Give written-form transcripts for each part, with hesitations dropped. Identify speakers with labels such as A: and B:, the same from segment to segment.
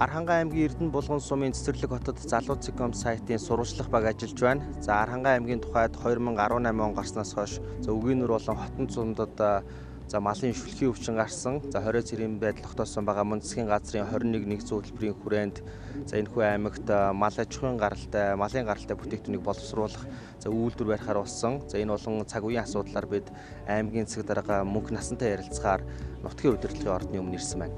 A: Архангай аймгийн Эрдэнэ булган сумын Цэцэрлэг хотод залууцком сайтын сурвалжлах баг ажиллаж байна. За Архангай аймгийн тухайд 2018 он гарснаас хойш үгийнүр болон хотон цумдад малын шүлхийн өвчин гарсан. За 20 цэрийн байдал тогтоосон байгаа мөн засгийн газрын 21 нэгдсэн хөтөлбөрийн хүрээнд энэхүү аймагт мал аж ахуйн гаралтай, малын гаралтай бүтээгдэхүүнийг боловсруулах үйлдвэр барихаар болсон. За энэ болон цаг үеийн асуудлаар бид аймгийн засаг дарга мөнх насантай ярилцахаар нутгийн удирдлагын ордны өмнө ирсэн байна.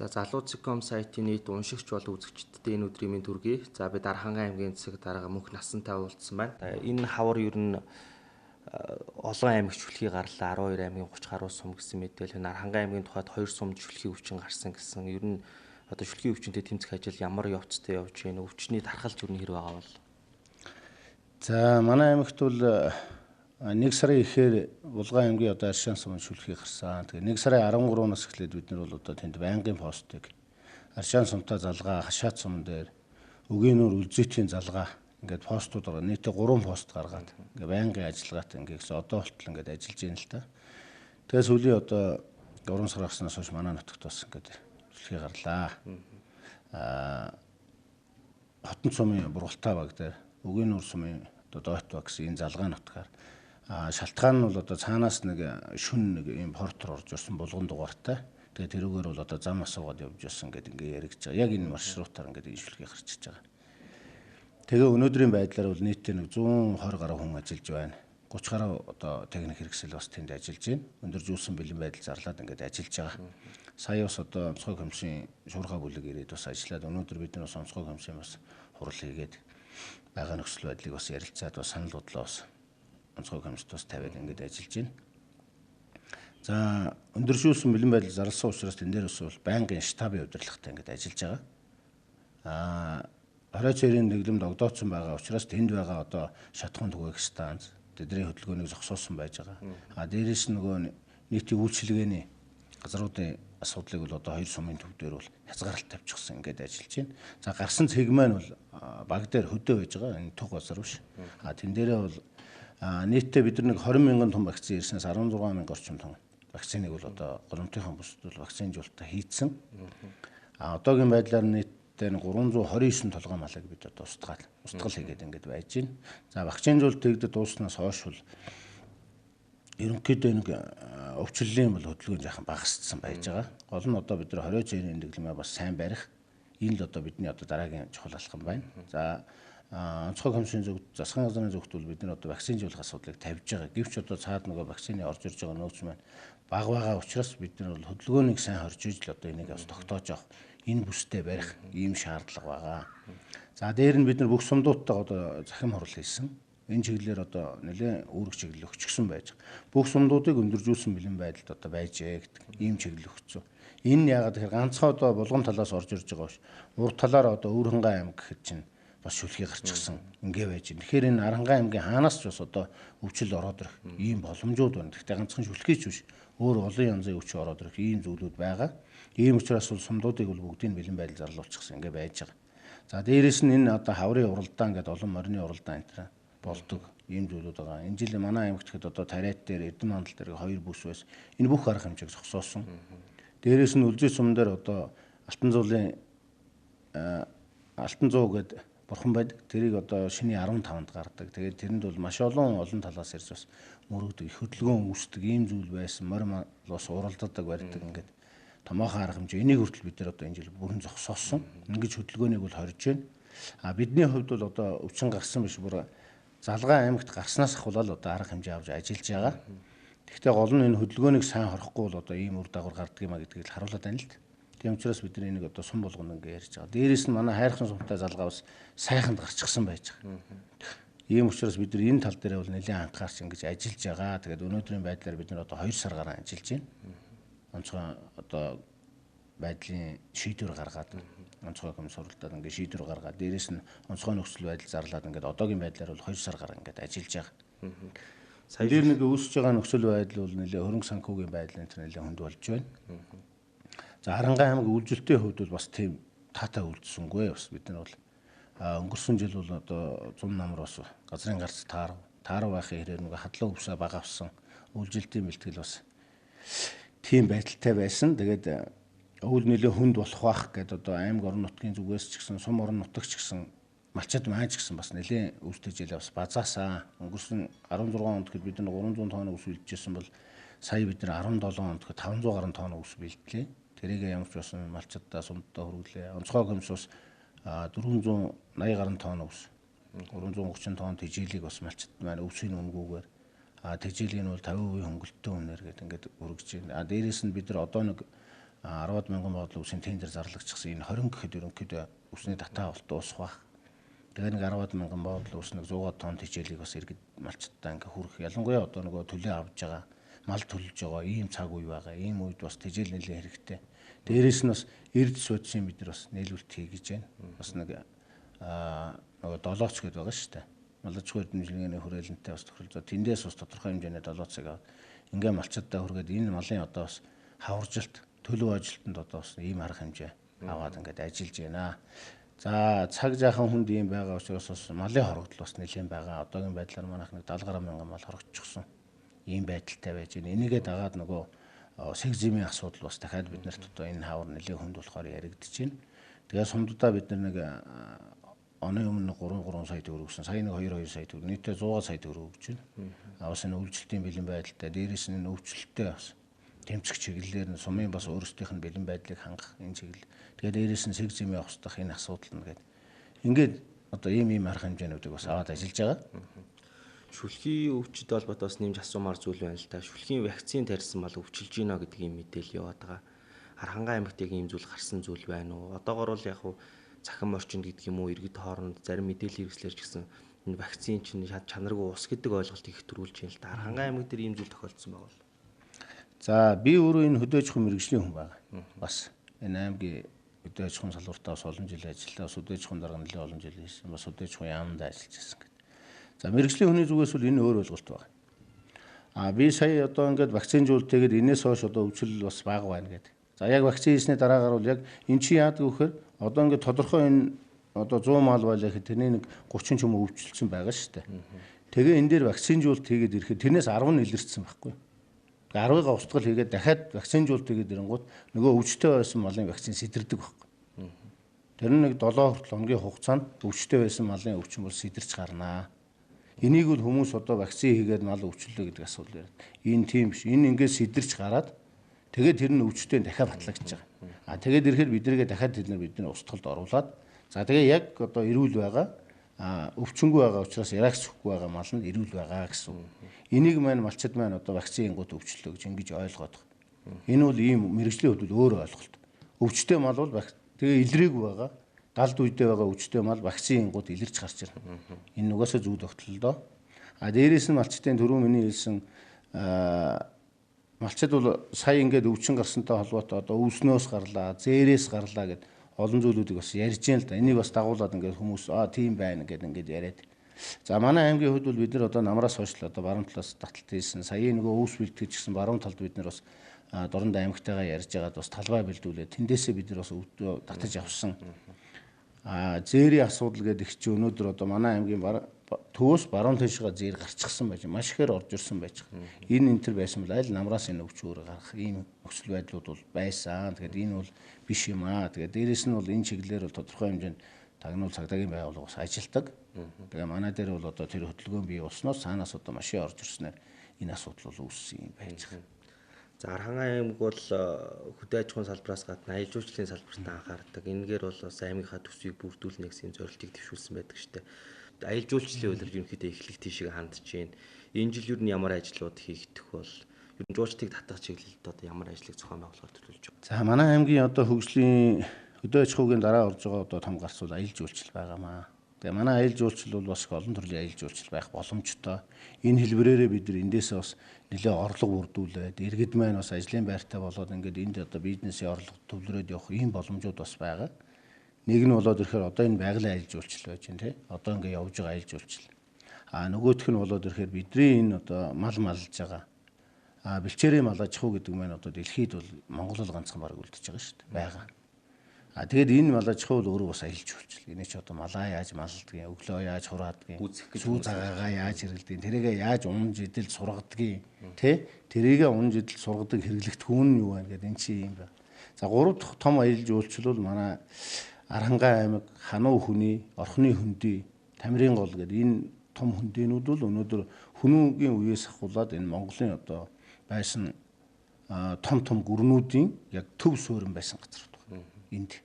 A: За залууцком сайтын нийт уншигч бол үзэгчдтэй энэ өдрийн мэнд хүргэе. За бид Архангай аймгийн засаг дарга мөнх насантай уулзсан байна. Энэ хавар ер нь олон аймагт шүлхий гарлаа. 12 аймгийн 30 гаруй сум гэсэн мэдээлэл. Архангай аймгийн тухайд 2 сумд шүлхий өвчин гарсан гэсэн. Ер нь одоо шүлхий өвчнөд тэмцэх ажил ямар явцтай явж байна? Өвчний тархалт ер нь хэр байгаа бол?
B: За манай аймагт бол 1 сарын ихээр Булган аймгийн одоо Аршаан сумын шүлхий гарсан. Тэгээ 1 сарын 13-наас эхлээд бид нар бол одоо тэнд байнгын постыг Аршаан сумтай залгаа, Хашаат сум дээр Үгийнүр Үлзийтийн залгаа ингээд постууд байгаа. Нийтээ 3 пост гаргаад ингээд байнгын ажиллагаатай ингээд одоо болтол ингээд ажиллаж байна л та. Тэгээ сүүлийн одоо 3 сар гарснаас хойш манай нутагт бас ингээд шүлхий гарлаа. Хотон сумын Бургалтай баг дээр Үгийнүр сумын одоо Дойт баг гэсэн энэ залгаа нутгаар шалтгаан нь бол одоо цаанаас нэг шүн нэг юм портер орж ирсэн булган дугаартай. Тэгээд тэрүүгээр бол одоо зам асуугаад явж ирсэн гэдэг ингээ яригдж байгаа. Яг энэ маршрутаар ингээ энэ шүлхий гарчиж байгаа. Тэгээ өнөөдрийн байдлаар бол нийтдээ нэг 120 гаруй хүн ажиллаж байна. 30 гаруй одоо техник хэрэгсэл бас тэнд ажиллаж байна. Өндөржүүлсэн бэлэн байдал зарлаад ингээ ажиллаж байгаа. Сая бас одоо онцгой комиссийн шуурхай бүлэг ирээд бас ажиллаад өнөөдөр бид нар бас онцгой комиссийн бас хурал хийгээд байгаа нөхцөл байдлыг бас ярилцаад бас санал бодлоо бас онцгой комиссд бас тавиад ингээд ажиллаж байна. За өндөржүүлсэн бэлэн байдал зарласан учраас тэн дээр бас бол байнгын штабын удирдлагатай ингээд ажиллаж байгаа. 20 цэрийн дэглэмд огдоодсон байгаа учраас тэнд байгаа одоо шатхуун түгээх станц тэдний хөдөлгөөнийг зогсоосон байж байгаа. Дээрээс нь нөгөө нийтийн үйлчилгээний газруудын асуудлыг бол одоо 2 сумын төв дээр бол хязгаарлалт тавьчихсан ингээд ажиллаж байна. За гарсан цэг маань бол баг дээр хөдөө байж байгаа. Энэ туг газар биш. Тэн дээрээ бол нийтдээ бид нар нэг 20 мянган том вакцин ирснээс 16 мянган орчим том вакциныг бол одоо голомтынхан бүсд бол вакцинжуулалтаа хийцэн. Одоогийн байдлаар нийтдээ 329 толгой малыг бид одоо устгал хийгээд ингээд байж байна. За вакцинжуулалт хийгдэж дууснаас хойш бол ерөнхийдөө нэг өвчлөлийн бол хөдөлгөөн жаахан багасдсан байж байгаа. Гол нь одоо бид нар 20 цэрийн дэглэмээ бас сайн барих. Энэ л одоо бидний одоо дараагийн чухал алхам байна. За онцгой комиссийн зөв засгийн газрын зөвхт бол бид нар одоо вакцинжуулах асуудлыг тавьж байгаа. Гэвч одоо цаад нөгөө вакцины орж ирж байгаа нөөц маань бага байгаа учраас бид нар бол хөдөлгөөнийг сайн хорж иж л одоо энийг бас тогтоож авах энэ бүстэй барих ийм шаардлага байгаа. За дээр нь бид нар бүх сумдуудтай одоо захим хурал хийсэн. Энэ чиглэлээр одоо нэлээд үүрэг чиглэл өгчихсөн байж байгаа. Бүх сумдуудыг өндөржүүлсэн бэлэн байдалд одоо байжээ гэдэг ийм чиглэл өгсөн. Энэ яагаад тэгэхээр ганцхан одоо булган талаас орж ирж байгаа биш. Урд талаар одоо Өвөрхангай аймаг гэхэд чинь бас шүлхий гарчихсан ингээ байж байна. Тэгэхээр энэ Архангай аймгийн хаанаас ч бас одоо өвчл ороод ирэх ийм боломжууд байна. Гэхдээ ганцхан шүлхий ч биш. Өөр олон янзын өвчин ороод ирэх ийм зүйлүүд байгаа. Ийм учраас бол сумдуудыг бол бүгдийг бэлэн байдал зарлуулчихсан ингээ байж байгаа. За дээрэс нь энэ одоо хаврын уралдаан гэдэг олон морины уралдаан энэ болдог ийм зүйлүүд байгаа. Энэ жил манай аймагт гэхэд одоо Тариат дээр Эрдэнэ мандал дээр 2 бүс байсан. Энэ бүх арга хэмжээг зогсоосон. Дээрээс нь Үлзий сум дээр одоо Алтан зуу гэдэг бурхан байдаг. Тэрийг одоо шиний 15-нд гардаг. Тэгээд тэрэнд бол маш олон талаас ирж бас мөрөгдөг, хөдөлгөөн үүсдэг ийм зүйл байсан. Морь малус уралддаг барьдаг ингээд томоохон арга хэмжээ. Энийг хүртэл бид нар одоо энэ жил бүрэн зогсоосон. Ингэж хөдөлгөөнийг бол хорж байна. Бидний хувьд бол одоо өвчин гарсан биш бүр залгаа аймагт гарснаас ахвал одоо арга хэмжээ авч ажиллаж байгаа. Гэхдээ гол нь энэ хөдөлгөөнийг сайн хорохгүй бол одоо ийм үр дагавар гардаг юм а гэдгийг л харуулад байна л д. Тийм учраас бид нар энийг одоо сум болгоно ингээ ярьж байгаа. Дээрээс нь манай хайрхан сумтай залгаа бас сайханд гарчихсан байж байгаа. Ийм учраас бид нар энэ тал дээр бол нэлээд анхаарч ингэж ажиллаж байгаа. Тэгээд өнөөдрийн байдлаар бид нар одоо 2 сар гаруй ажиллаж байна. Онцгой одоо байдлын шийдвэр гаргаад онцгой комисс суралцаад ингээд шийдвэр гаргаад дээрэс нь онцгой нөхцөл байдал зарлаад ингээд одоогийн байдлаар бол 2 сар гаруй ингээд ажиллаж байгаа. Сая дээр нэг үүсэж байгаа нөхцөл байдал бол нэлээд хөрөнгө санхүүгийн байдал энэ нэлээд хүнд болж байна. За Харанхай аймаг үйлдвэртэй хувьд бол бас тийм таатай үйлдэлсэнгүй бас бид нар бол өнгөрсөн жил бол одоо зун намраас газрын гарц таарав байхын хэрээр нэг хадлаа өвсө бага авсан үйлдвэрийн бэлтгэл бас тийм байдалтай байсан. Тэгээд өвөл нөлөө хүнд болох бах гэдэг одоо аймаг орон нутгийн зүгээс ч гэсэн сум орон нутагч гэсэн малчид маань ч гэсэн бас нэлээд өвсдөж бас базаасаа өнгөрсөн 16 онд гэхэд бид нар 300 тонн өвс бэлтжсэн бол сая бид нар 17 онд гэхэд 500 гаруй тонн өвс бэлтлээ. Тэрийг ямар ч байсан малчидаа сумдаа хөрвүүлээ. Онцгой комисс 480 гаруй тонн өвс 330 тонн тэжээлийг бас малчид маань өвсийн үнгүүгээр тэжээлийн бол 50% хөнгөлөлтөө үнээр гэдэг ингээд өргөж байна. Дээрээс нь бид нар одоо нэг 10 мянган бодлоо өвсийн тендер зарлагдчихсан. Энэ 20 гэхэд ерөнхийдөө өвсний татаа болт уусах бах. Тэгээд нэг 10 мянган бодлоо өвс нэг 100 тонн тэжээлийг бас иргэд малчдаа ингээд хүрэх. Ялангуяа одоо нөгөө төлөө авж байгаа мал төлж байгаа ийм цаг үе байгаа. Ийм үед бас тэжээл нэлээд хэрэгтэй. Дээрээс нь бас эрдэс бодисын бид нар бас нийлүүлэлт хийж байна. Бас нэг нөгөө долооч гэдэг байгаа шүү дээ. Малчгүй эзэмшилгээний хүрээлэнтэй бас тохиролцоо тэндээс бас тодорхой хэмжээний долооцыг аваад ингээм малчдаа хүргээд энэ малын одоо бас хаваржилт төлөв ажилтанд одоо бас ийм арга хэмжээ аваад ингээд ажиллаж байна. За цаг жаахан хүнд ийм байгаа учраас бас малын хорогдол бас нэлээд байгаа. Одоогийн байдлаар манайх нэг 70 гаруй мянган мал хорогдчихсон. Ийм байдалтай байж байна. Энийгээ дагаад нөгөө сегзимийн асуудал бас дахиад биднэрт одоо энэ хавар нэлээд хүнд болохоор яригдчихэж байна. Тэгээд сумдудаа бид нар нэг оны өмнө 3 сая төгрөг өгсөн. Сая нэг 2 сая төгрөг. Нийтдээ 100 сая төгрөг өгч байна. Бас энэ үйлчлэлтийн бэлэн байдалтай дээрээс нь өвчлөлттэй бас тэмцэх чиглэлээр нь сумын бас өөрсдийнх нь бэлэн байдлыг хангах энэ чиглэл. Тэгээд дээрээс нь сегзимийн авах энэ асуудал нь гээд ингээд одоо ийм арга хэмжээнүүдийг бас аваад ажиллаж байгаа.
A: Шүлхийн өвчтөд холбоотой бас нэмж асуумаар зүйл байна л да. Шүлхийн вакцин тарьсан мал өвчилж гинэ гэдгийг мэдээлэл яваад байгаа. Харанхай аймагт яг ийм зүйл гарсан зүйл байна уу? Одоогор бол яг хуу цахим орчинд гэдэг юм уу иргэд хооронд зарим мэдээлэл хэрэгслэр ч гэсэн энэ вакцин чинь чанаргүй ус гэдэг ойлголт их төрүүлж байна л да. Харанхай аймаг дээр ийм зүйл тохиолдсон байгаа бол.
B: За би өөрөө энэ хөдөө аж ахуйн мэргэжлийн хүн байгаа. Бас энэ аймгийн хөдөө аж ахуйн салбартаа бас олон жил ажиллаа. Бас хөдөө аж ахуйн дарга нэлээд олон жил хийсэн. Бас хөдөө аж ахуйн яамдаа ажиллаж байсан гэдэг. За мэргэжлийн хүний зүгээс бол энэ өөр ойлголт байна. Би сая одоо ингээд вакцинжуулалт тэгээд энэс хойш одоо өвчлөл бас бага байна гэдэг. За яг вакцин хийсний дараагаар бол яг эн чинь яадаг вэхээр одоо ингээд тодорхой энэ одоо 100 мал байлаа гэхэд тэрний нэг 30 ч юм уу өвчлөлтсөн байгаа шүү дээ. Тэгээ энэ дээр вакцинжуулалт хийгээд ирэхэд тэрнээс 10 нь илэрсэн байхгүй. 10-ыг устгал хийгээд дахиад вакцинжуулалт хийгээд ирэнгүүт нөгөө өвчтөй байсан малын вакцин сэтэрдэг байхгүй. Тэр нь нэг 7 хүртэл хоногийн хугацаанд өвчтөй байсан малын өвчин бол сэтэрч гарнаа. Энийг бол хүмүүс одоо вакцин хийгээд мал өвчлөлөө гэдэг асуудал байна. Энэ тийм биш. Энэ ингээд сэтэрч гараад тэгээд тэр нь өвчтөй дахиад батлагдаж байгаа. Тэгээд ирэхээр биднийгээ дахиад бидний устгалд оруулаад за тэгээ яг одоо эрүүл байгаа өвчнгүй байгаа учраас яраагч өгөхгүй байгаа мал нь эрүүл байгаа гэсэн. Энийг маань малчид маань одоо вакцин гот өвчлөө гэж ингэж ойлгоод байгаа. Энэ бол ийм мэрэгжлийн хувьд өөр ойлголт. Өвчтөй мал бол тэгээ илрээгүй байгаа. Далд үедээ байгаа өвчтөй мал вакцин гот илэрч гарч ирнэ. Энэ нугасаа зүү тогтол доо. Дээрээс нь малчдын түрүү миний хэлсэн малчид бол сая ингээд өвчин гарсантай холбоотой одоо өвснөөс гарлаа, зээрээс гарлаа гэд олон зүйлүүдийг бас ярьж байна л да. Энийг бас дагуулад ингээд хүмүүс тийм байна гэд ингээд яриад. За манай аймгийн хувьд бол бид нар одоо намраас хойш л одоо баруун талаас таталт хийсэн. Сая нөгөө өвс бэлтгэж гисэн баруун талд бид нар бас дорнд аймагтайгаа ярьж байгаад бас талбай бэлдүүлээд тэндээсээ бид нар бас өвдөө татаж авсан. Зээрийн асуудал гэдэг их чи өнөөдөр одоо манай аймгийн төвөөс баруун тийшээ зээр гарчихсан байж маш ихээр орж ирсэн байж байгаа. Энэ энтер байсан бол аль намраас энэ өвч өөр гарах ийм нөхцөл байдлууд бол байсан. Тэгэхээр энэ бол биш юм аа. Тэгээд дээрэс нь бол энэ чиглэлээр бол тодорхой хэмжээнд тагнуул цагдаагийн байгууллага бас ажилтдаг. Тэгээ манай дээр бол одоо тэр хөтөлбөрийн бий болсноос цаанаас одоо машин орж ирснээр энэ асуудал бол үүссэн юм байж байгаа.
A: За Харанхай аймаг бол хөдөө аж ахуйн салбараас гадна аялал жуулчлалын салбарт анхаардаг. Энэгээр бол бас аймгийнхаа төсвийг бүрдүүлнэ гэсэн зорилтыг дэвшүүлсэн байдаг шүү дээ. Аялал жуулчлалын үйлрэл ерөнхийдөө эхлэх тийшээ хандж байна. Энэ жил юу н ямар ажлууд хийгдэх бол ер нь жуулчдыг татах чиглэлд одоо ямар ажлыг зохион байгуулахаар төлөвлөж байна.
B: За манай аймгийн одоо хөгжлийн хөдөө аж ахуйн дараа орж байгаа одоо том гарц бол аялал жуулчлал байгаамаа. Тэгээ манай аялал жуулчлал бол бас их олон төрлийн аялал жуулчлал байх боломжтой. Энэ хэлбэрээрээ бид нар эндээсээ бас нэлээд орлого бүрдүүлээд иргэд маань бас ажлын байртай болоод ингээд энд одоо бизнесийн орлого төвлөрөөд явах ийм боломжууд бас байгаа. Нэг нь болоод ирэхээр одоо энэ байгалийн аялал жуулчлал байж байна тий. Одоо ингээд явж байгаа аялал жуулчлал. Нөгөөх нь болоод ирэхээр бидний энэ одоо мал малж байгаа. Бэлчээрийн мал аж ахуй гэдэг маань одоо дэлхийд бол Монгол л ганцхан баг үлдчихэж байгаа шүү дээ. Байгаа. Тэгээд энэ мал аж ахуй бол өөрөө бас аялал жуулчлал. Эний ч одоо малаа яаж малдгийг, өглөө яаж хураадгийг, сүү цагаагаа яаж хэрэглэдгийг, тэрийгээ яаж унж идэл сургадгийг, тий? Тэрийгээ унж идэл сургадаг хэрэглэгдэхүүн нь юу вэ гэдэг энэ чинь юм байна. За 3 дахь том аялал жуулчлал бол манай Аранхай аймаг Хануу хүний, Орхны хөндөй, Тамирын гол гэдэг энэ том хөндийнүүд бол өнөөдөр хүмүүнгийн үеэс ахуулаад энэ Монголын одоо байсан том гүрнүүдийн яг төв суурин байсан газар байна. Энд.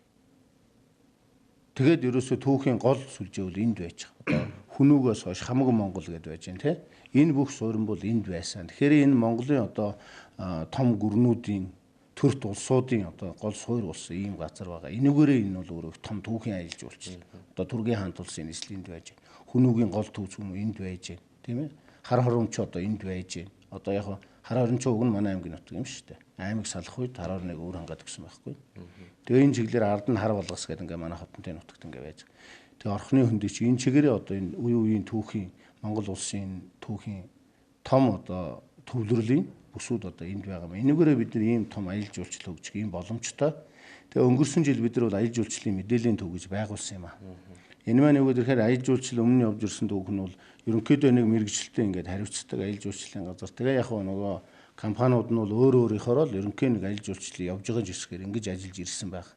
B: Тэгээд ерөөсөө түүхийн гол сүлжээ бол энд байж байгаа. Одоо хүнүүгээс хойш хамаг Монгол гэдээ байж байна тий. Энэ бүх суурин бол энд байсан. Тэгэхээр энэ Монголын одоо том гүрнүүдийн төрт улсуудын одоо гол суур болсон ийм газар байгаа. Энэгээрээ энэ бол өөрөө том түүхийн аялал жуулчлал. Одоо Түргийн хаант улсын нийслэлийн энд байж байна. Хүнүүгийн гол төвч юм энд байж байна. Тийм ээ. Хар хоромч одоо энд байж байна. Одоо яг хар хоромч уг нь манай аймгийн нутаг юм шүү дээ. Аймаг салах үед хар хорныг өөр хангаад өгсөн байхгүй. Тэгээ энэ чиглэлээр ард нь хар болгос гэдэг ингээ манай хотонтой нутагт ингээ байж. Тэгээ Орхны хөндөй чи энэ чигээрээ одоо энэ үеийн түүхийн Монгол улсын түүхийн том одоо төвлөрлийн бүсүүд одоо энд байгаа юм. Энэгээрээ бид нар ийм том аялал жуулчлал хөгжих ийм боломжтой. Тэгээ өнгөрсөн жил бид нар бол аялал жуулчлалын мэдээллийн төв гэж байгуулсан юм аа. Энэ маань юу гэхээр аялал жуулчлал өмнө явж ирсэн түүх нь бол ерөнхийдөө нэг мэрэгчлэлтэй ингээд хариуцдаг аялал жуулчлалын газар. Тэгээ яг нөгөө компаниуд нь бол өөрийнхөөрөө л ерөнхий нэг аялал жуулчлал явж байгаа жишгээр ингэж ажиллаж ирсэн байх.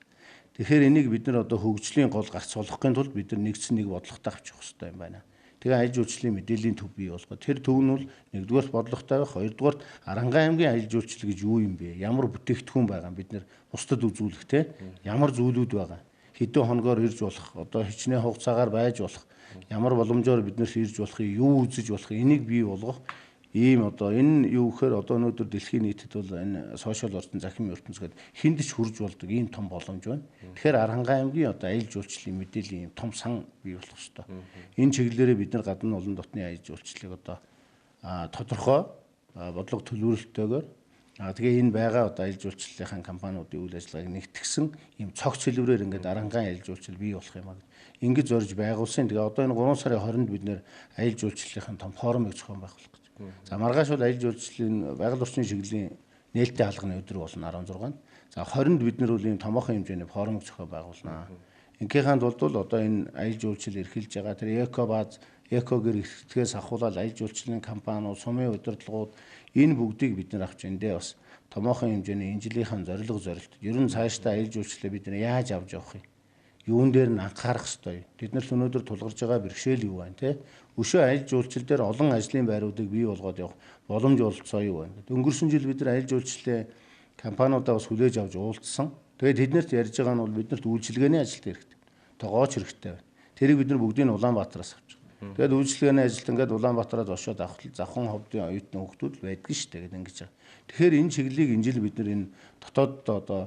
B: Тэгэхээр энийг бид нар одоо хөгжлийн гол гарц болохын тулд бид нар нэгдсэн нэг бодлоготой авчих хэрэгтэй юм байна. Тэгээ аялал жуулчлалын мэдээллийн төв бий болгоо. Тэр төв нь бол нэгдүгээр бодлоготой байх, хоёрдугаар Аранхай аймгийн аялал жуулчлал гэж юу юм бэ? Ямар бүтээгдэхүүн байгаа юм бид нар бусдад үзүүлэх те? Ямар зүйлүүд байгаа? Хэдэн хоногоор ирж болох, одоо хичнээн хугацаагаар байж болох, ямар боломжоор бид нэр ирж болохыг, юу үзэж болохыг энийг бий болгох ийм одоо энэ юу гэхээр одоо өнөөдөр дэлхийн нийтэд бол энэ сошиал орчин захим ертөнцид хүнд ч хурж болдог ийм том боломж байна. Тэгэхээр Аранхай аймгийн одоо аялал жуулчлалын мэдээллийн ийм том сан бий болох ёстой. Энэ чиглэлээрээ бид нар гадна олон дотны аялал жуулчлалыг одоо тодорхой бодлого төлөвлөлтөөр тэгээ энэ байгаа одоо аялал жуулчлалын компаниудын үйл ажиллагааг нэгтгсэн ийм цогц хэлбэрээр ингээд Аранхай аялал жуулчлал бий болох юм аа. Ингэж зорж байгуулсан. Тэгээ одоо энэ 3 сарын 20-нд бид нэр аялал жуулчлалын том форумыг зохион байгуулах гэж. За маргааш бол аялал жуулчлалын байгаль орчны чиглэлийн нээлттэй хаалганы өдөр болно 16-нд. За 20-нд бид нэр үл ийм томоохон хэмжээний форумыг зохион байгуулнаа. Ингээханд бол одоо энэ аялал жуулчлал эрхэлж байгаа тэр экобаз, экогэр эрхтгээс ахуулаад аялал жуулчлалын компаниуд, сумын удирдлагууд энэ бүгдийг бид нар авч эндээ бас томоохон хэмжээний энэ жилийнхэн зорилго зорилт. Ер нь цаашдаа аялал жуулчлалыг бид нар яаж авч явах юм? Юун дээр нь анхаарах ёстой. Бид нар өнөөдөр тулгарч байгаа бэрхшээл юу байна те? Өшөө аялал жуулчлал дээр олон ажлын байруудыг бий болгоод явах боломж олцоо юу байна. Өнгөрсөн жил бид нар аялал жуулчлалын компаниудаа бас хүлээж авч уулзсан. Тэгээд тэднэрт ярьж байгаа нь бол биднэрт үйлчилгээний ажилт хэрэгтэй. Тогооч хэрэгтэй байна. Тэрийг бид нар бүгдийг нь Улаанбаатараас авч байгаа. Тэгээд үйлчилгээний ажилт ингээд Улаанбаатараас очоод авахтал завхан ховдын оюутны хүүхдүүд байдаг шүү дээ гэдэг ингэж байгаа. Тэгэхээр энэ чиглэлийг энэ жил бид нар энэ дотооддоо одоо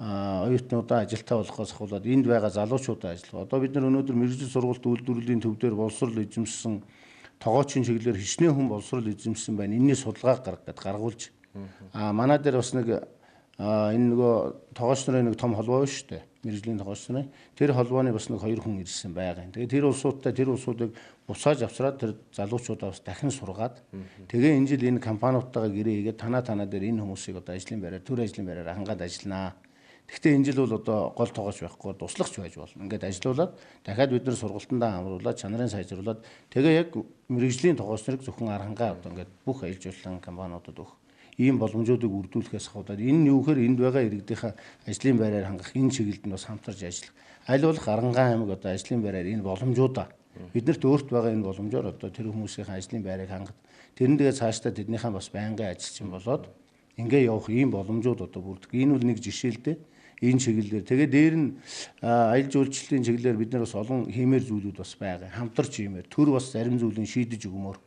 B: оюутнуудаа ажилтаа болохоос ахуулаад энд байгаа залуучуудаа ажиллах. Одоо бид нар өнөөдөр мэргэжил сургалт үйлдвэрлэлийн төв дээр боловсрол эзэмшсэн тогоочийн чиглэлээр хичнээн хүн боловсрол эзэмшсэн байна. Энэний судалгаа гаргуулж манай дээр бас нэг энэ нөгөө тогооч нарын нэг том холбоо байна шүү дээ. Мэргэжлийн тогооч нарын. Тэр холбооны бас нэг 2 хүн ирсэн байгаа. Тэгээ тэр улсуудыг бусааж авчраад тэр залуучуудаа бас дахин сургаад тэгээ энэ жил энэ компаниудтайгаа гэрээ хийгээд танаа дээр энэ хүмүүсийг одоо ажлын байраар төр ажлын байраар хангаад ажилланаа. Гэхдээ энэ жил бол одоо гол тоогооч байхгүй туслагч байж болно. Ингээд ажилуулад дахиад бид нар сургалтандаа амруулаад чанарын сайжруулад тэгээ яг мэргэжлийн тоогооч нарыг зөвхөн Аранхай одоо ингээд бүх аялал жуулчлалын компаниудад өгөх ийм боломжуудыг үрдүүлэхээс хаваад энэ нь юу гэхээр энд байгаа иргэдийнхээ ажлын байраар хангах энэ чиглэлд нь бас хамтарч ажиллах. Аль болох Аранхай аймаг одоо ажлын байраар энэ боломжуудаа биднэрт өөрт байгаа энэ боломжоор одоо тэр хүмүүсийн ажлын байрыг хангах. Тэрэндээ цаашдаа тэднийхэн бас байнгын ажилчин болоод ингээ явах ийм боломжууд одоо бүрдэх. Энэ бол нэг жишээ л дээ. Энэ чиглэлээр тэгээ дээр нь аялал жуулчлалын чиглэлээр бид нар бас олон хиймээр зүйлүүд бас байгаа. Хамтарч хиймээр төр бас зарим зүйлийг шийдэж өгмөр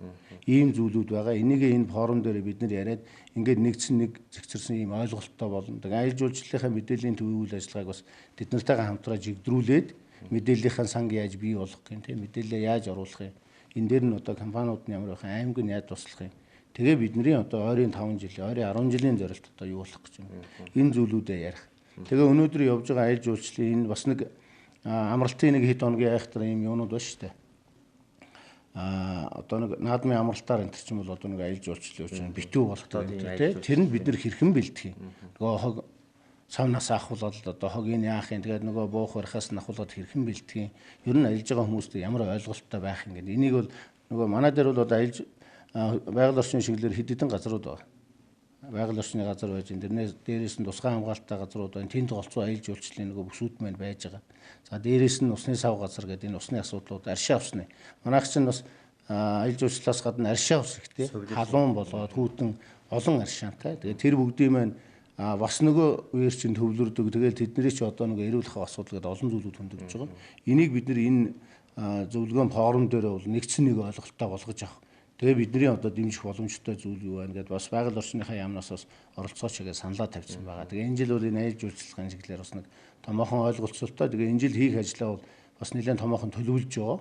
B: ийм зүйлүүд байгаа. Энийг энэ форум дээр бид нар яриад ингээд нэгдсэн нэг зэгцэрсэн ийм ойлголттой болно. Тэгээ аялал жуулчлалынхаа мэдээллийн төвийн үйл ажиллагааг бас тэд нартайгаа хамтраа жигдрүүлээд Мэдээллийнхэн санг яаж бий болгох юм те, мэдээлэлээ яаж оруулах юм. Энэ дээр нь одоо компаниуд нь ямар байх юм, аймаг нь яаж туслах юм. Тэгээ бидний одоо ойрын 5 жилийн, ойрын 10 жилийн зорилт одоо юу болох гэж байна. Энэ зүйлүүдээ ярих. Тэгээ өнөөдөр явж байгаа аялал жуулчлалын энэ бас нэг амралтын нэг хэд хоногийн айхтар юм юунууд байна шүү дээ. Одоо нэг наадмын амралтаар энэ ч юм бол одоо нэг аялал жуулчлалын учраас битүү болох гэдэг тийм. Тэр нь бид нэр хэрхэн бэлдэх юм. Нөгөө хог савнаас ахуулаад одоо хогийг яах юм. Тэгээд нөгөө буух барихаас нь ахуулаад хэрхэн бэлдэх юм. Ер нь аялж байгаа хүмүүст ямар ойлголттой байх юм гэдэг. Энийг бол нөгөө манай дээр бол одоо аялал байгаль орчны чиглэлээр хэд хэдэн газрууд байна. Байгаль орчны газар байж энэ дээрээс нь тусгай хамгаалалттай газрууд байна. Тэнд голцоо аялал жуулчлалын нөгөө бүсүүд маань байж байгаа. За дээрээс нь усны сав газар гэдэг энэ усны асуудлууд аршаа усны. Манайх чинь бас аялал жуулчлалаас гадна аршаа ус ихтэй халуун болоод хүүтэн олон аршаантай. Тэгээд тэр бүгдийн маань бас нөгөө үеэр чинь төвлөрдөг. Тэгээд тэдний ч одоо нөгөө эрүүл ахуй асуудал гэдэг олон зүйлүүд хөндөгдөж байгаа. Энийг бид нэр энэ зөвлөгөөн форум дээр бол нэгдсэн нэг ойлголттой болгож авах. Тэгээ бидний одоо дэмжих боломжтой зүйл юу байна гэдээ бас байгаль орчныхаа яамнаас бас оролцооч гэж саналаа тавьсан байгаа. Тэгээ энэ жил бол энэ аялал жуулчлалын чиглэлээр бас нэг томоохон ойлголцолтой. Тэгээ энэ жил хийх ажлаа бол бас нэлээд томоохон төлөвлөж байгаа.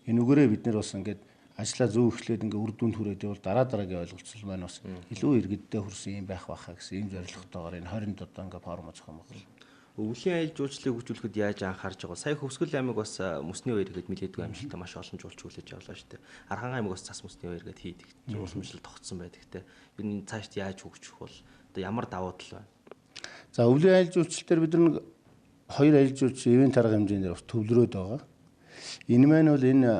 B: Энэ үгээрээ бид нэр бас ингээд ажлаа зөв эхлээд ингээд үр дүнд хүрээд бол дараагийн ойлголцол маань бас илүү иргэддээ хүрсэн юм байх байхаа гэсэн ийм зорилготойгоор энэ 20-д одоо ингээд форум зохион байгуулсан.
A: Өвлийн аялал жуулчлалыг хөгжүүлэхэд яаж анхаарч байгаа. Сая Хөвсгөл аймаг бас мөсний хоёр гээд мэдээдгүй амжилттай маш олон жуулч хүлээж авлаа шүү дээ. Архан аймаг бас цас мөсний хоёр гээд хийдэг. Уламжлалт тогтсон байдаг те. Ер нь цаашд яаж хөгжих бол одоо ямар давуу тал байна.
B: За өвлийн аялал жуулчлалаар бид нар хоёр аялал жуулчлал ивент арга хэмжээндээр бас төвлөрөөд байгаа. Энэ маань бол энэ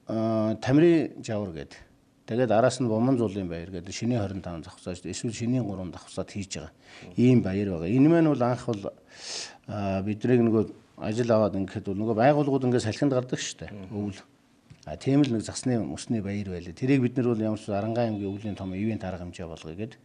B: Тамирын жавар гэдэг. Тэгээд араас нь Бомон зулын баяр гэдэг шинийн 25 завхцааж эсвэл шинийн 3 завхцаад хийж байгаа. Ийм баяр байгаа. Энэ маань бол анх бол биднийг нөгөө ажил аваад ингээд бол нөгөө байгууллагууд ингээд салхинд гардаг шүү дээ. Өвөл. Тийм л нэг засны мөсний баяр байлаа. Тэрийг бид нар бол ямар ч Арангаан аймгийн өвлийн том ивент арга хэмжээ болгоё гэд.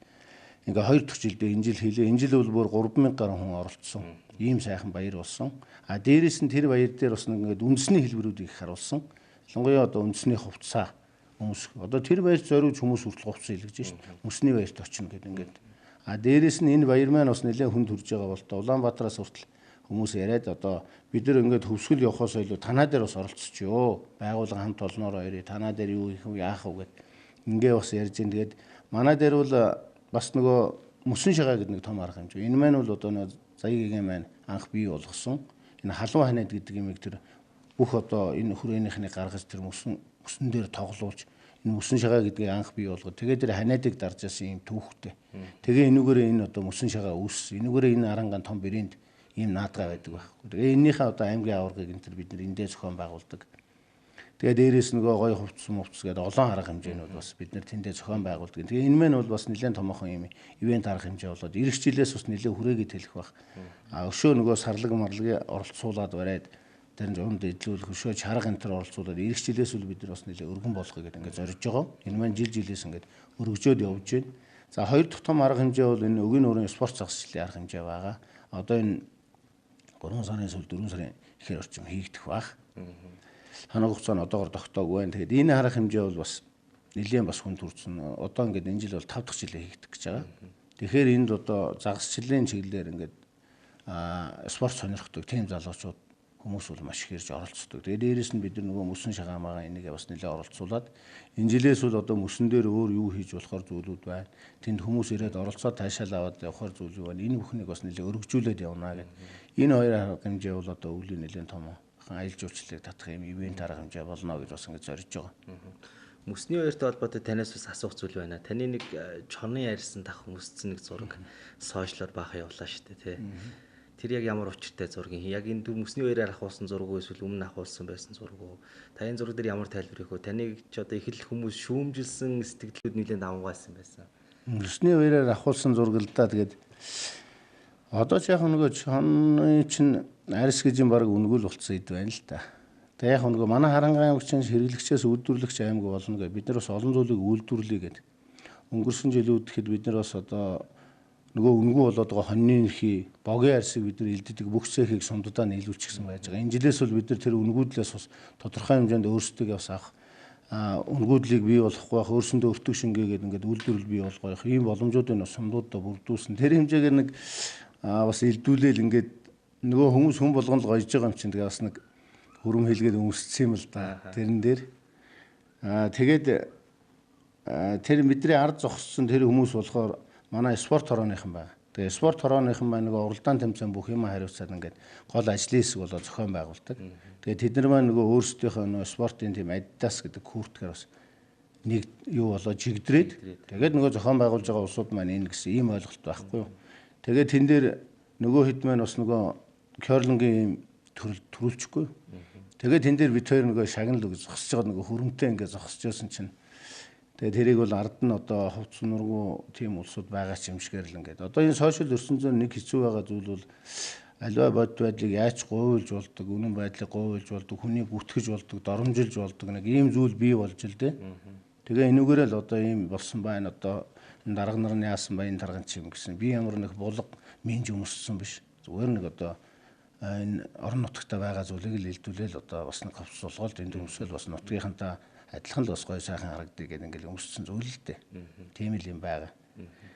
B: Ингээ 2 дахь жилдээ энэ жил хийлээ. Энэ жил бол бүр 3000 гаруй хүн оролцсон. Ийм сайхан баяр болсон. Дээрээс нь тэр баяр дээр бас ингээд үндэсний хэлбэрүүдийг харуулсан. Ялангуяа одоо үндэсний хувцас хүмүүс одоо тэр баярт зориулж хүмүүс хүртэл хувцас илгэж шин. Мөсний баярт очино гэдэг ингээд. Дээрээс нь энэ баяр маань бас нэлээд хүнд хүрж байгаа бол та Улаанбаатараас хүртэл хүмүүс яриад одоо бид нар ингээд Хөвсгөл явахаас илүү танаа дээр бас оролцчихё. Байгууллага хамт олноор хоёрыг танаа дээр юу хийх вэ яах вэ гэд ингээ бас ярьж ин. Тэгээд манай дээр бол бас нөгөө мөсөн шагаа гэдэг нэг том арга хэмжээ. Энэ маань бол одоо нэг заягийн маань анх бий болгосон. Энэ халуун ханаад гэдэг юм тэр бүх одоо энэ хүрээнийхний гаргаж тэр мөсөн дээр тоглуулж энэ мөсөн шагаа гэдгийг анх бий болгоод тэгээд тэр ханиадыг дарж ясан юм түүхтэй. Тэгээ энүүгээр энэ одоо мөсөн шагаа үүссэн. Энүүгээр энэ Арангаан том брэнд ийм наадгаа байдаг байхгүй. Тэгээ энэнийхээ одоо аймгийн аваргыг энэ тэр бид нар эндээ зохион байгуулдаг. Тэгээ дээрээс нөгөө гоё хувцс гэдэг олон арга хэмжээнүүд бас бид нар тэндээ зохион байгуулдаг. Тэгээ энэ мань бол бас нэлээд томоохон юм ивент арга хэмжээ болоод эх жилээс бас нэлээд хүрээгээ тэлэх байх. Өшөө нөгөө сарлаг марлагыг оролцуулаад бариад тэр зунд эдлүүл хөшөө чарга энэ төр оролцуулаад эх жилээс үл бид нар бас нэлээд өргөн болгоё гэдэг ингээд зорж байгаа. Энэ маань жилээс ингээд өргөжөөд явж байна. За хоёр дахь том арга хэмжээ бол энэ өгийн нуурын спорт загасчлалын арга хэмжээ байгаа. Одоо энэ 3 сарын сүүл 4 сарын ихэр орчим хийгдэх байх. Ханаг хугацаанд одоогор тогтоогүй байна. Тэгээд энэ арга хэмжээ бол бас нэлээд бас хүнд хүрсэн. Одоо ингээд энэ жил бол 5 дахь жилээ хийгдэх гэж байгаа. Тэгэхээр энд одоо загасчлалын чиглэлээр ингээд спорт сонирхдаг тийм залуучууд хүмүүс бол маш их ирж оролцдог. Тэгээд дээрээс нь бид нар нөгөө мөсөн шагаамаа энийгээ бас нэлээд оролцуулаад энэ жилээс бол одоо мөсөн дээр өөр юу хийж болохоор зүйлүүд байна. Тэнд хүмүүс ирээд оролцоод таашаал аваад явахаар зүйл юу байна. Энэ бүхнийг бас нэлээд өргөжүүлээд явна гэдэг. Энэ хоёр арга хэмжээ бол одоо өвлийн нэлээд том аялал жуулчлалыг татах юм ивент арга хэмжээ болно гэж бас ингэж зорж байгаа.
A: Мөсний хоёртой холбоотой танаас бас асуух зүйл байна. Таны нэг чонын ярьсан тах мөсцэн нэг зураг сошиалор баахан явуулаа шүү дээ тий. Тэр яг ямар учиртай зураг юм? Яг энэ мөсний хоёроор ахуулсан зураг уу эсвэл өмнө ахуулсан байсан зураг уу? Та энэ зураг дээр ямар тайлбар өгөх вэ? Таныг ч одоо их л хүмүүс шүүмжилсэн сэтгэлдлүүд нэлээд давмгаасан байсан.
B: Мөсний хоёроор ахуулсан зураг л да. Тэгээд одоо ч яг нөгөө чоны чинь арьс гэж юм баг үнгүүл болцсон ид байна л да. Тэгээ яг нөгөө манай Харангаан аймагчин хэрэглэгчээс үйлдвэрлэгч аймаг болно гэж бид нар бас олон зүйлийг үйлдвэрлэе гэдэг. Өнгөрсөн жилүүд гэхэд бид нар бас одоо нөгөө үнгүү болоод байгаа хоньны эрхий богийн арьсыг бид нар илддэг бүх цэхийг сумддаа нийлүүлчихсэн байж байгаа. Энэ жилээс бол бид нар тэр үнгүүдлээс бас тодорхой хэмжээнд өөрсдөө бас авах үнгүүдлийг бий болгохгүй байх, өөрсөндөө өртөг шингээгээд ингээд үйлдвэрлэл бий болгох ийм боломжуудыг бас сумдуудаа бүрдүүлсэн. Тэр хэмжээгээр нэг бас илдүүлээл ингээд нөгөө хүмүүс хүн болгоно л гоёж байгаа юм чинь тэгээ бас нэг хүрм хэлгээд өмссөн юм л да. Тэрэн дээр тэгээд тэр бидний ард зогссон тэр хүмүүс болохоор манай спорт хорооныхан байна. Тэгээ спорт хорооныхан маань нөгөө уралдаан тэмцээн бүх юм хариуцаад ингээд гол ажлын хэсэг болоо зохион байгуулдаг. Тэгээ тэд нар маань нөгөө өөрсдийнхөө нөгөө спортын тийм Adidas гэдэг курткээр бас нэг юу болоо жигдрээд тэгээд нөгөө зохион байгуулж байгаа улсууд маань энэ гэсэн ийм ойлголт байхгүй юу. Тэгээд тэн дээр нөгөө хэд маань бас нөгөө керлингийн ийм төрүүлчихгүй. Тэгээд тэн дээр бид хоёр нөгөө шагнал үг зогсож байгаа нөгөө хөрөмтэй ингээд зогсож байсан чинь тэгээд тэрийг бол ард нь одоо хувц нургуу тийм улсууд байгаа ч юм шигээр л ингээд. Одоо энэ сошиал ертөнцийн нэг хэцүү байгаа зүйл бол аливаа бод байдлыг яаж гуйлж болдог, үнэн байдлыг гуйлж болдог, хүнийг бүтгэж болдог, доромжилж болдог нэг ийм зүйл бий болж л дээ. Тэгээ энүүгээр л одоо ийм болсон байна. Одоо энэ дарга нар нь яасан ба энэ дарган чим гэсэн. Би ямар нэг булга минж өмссөн биш. Зүгээр нэг одоо энэ орон нутагта байгаа зүйлийг л илдүүлээл одоо бас нэг хувцс сулголт энд өмсгөл бас нутгийнхантаа адилхан л бас гоё сайхан харагддаг гэдэг ингээл өмссөн зүйл л дээ. Тийм л юм байгаа.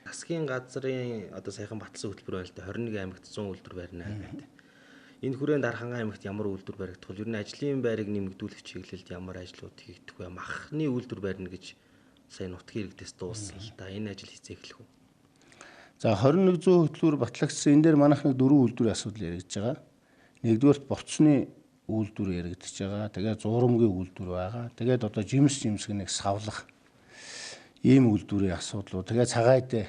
A: Засгийн газрын одоо саяхан батлсан хөтөлбөр байна л да 21 аймагт 100 үйлдвэр барина гэдэг. Энэ хүрээнд Дархан аймагт ямар үйлдвэр баригдах вэ? Ер нь ажлын байрыг нэмэгдүүлэх чиглэлд ямар ажлууд хийгдэх вэ? Махны үйлдвэр барина гэж сая нутгийн иргэдээс дууссан л да. Энэ ажил хизээ эхлэх үү?
B: За 2100 хөтөлбөр батлагдсан. Энэ дээр манайх нэг 4 үйлдвэрийн асуудал яригдж байгаа. Нэгдүгээрт бовцны үйлдвэр яригдж байгаа. Тэгээд зуурамгийн үйлдвэр байгаа. Тэгээд одоо жимс жимсгэн нэг савлах ийм үйлдвэрийн асуудлууд. Тэгээд цагаайдны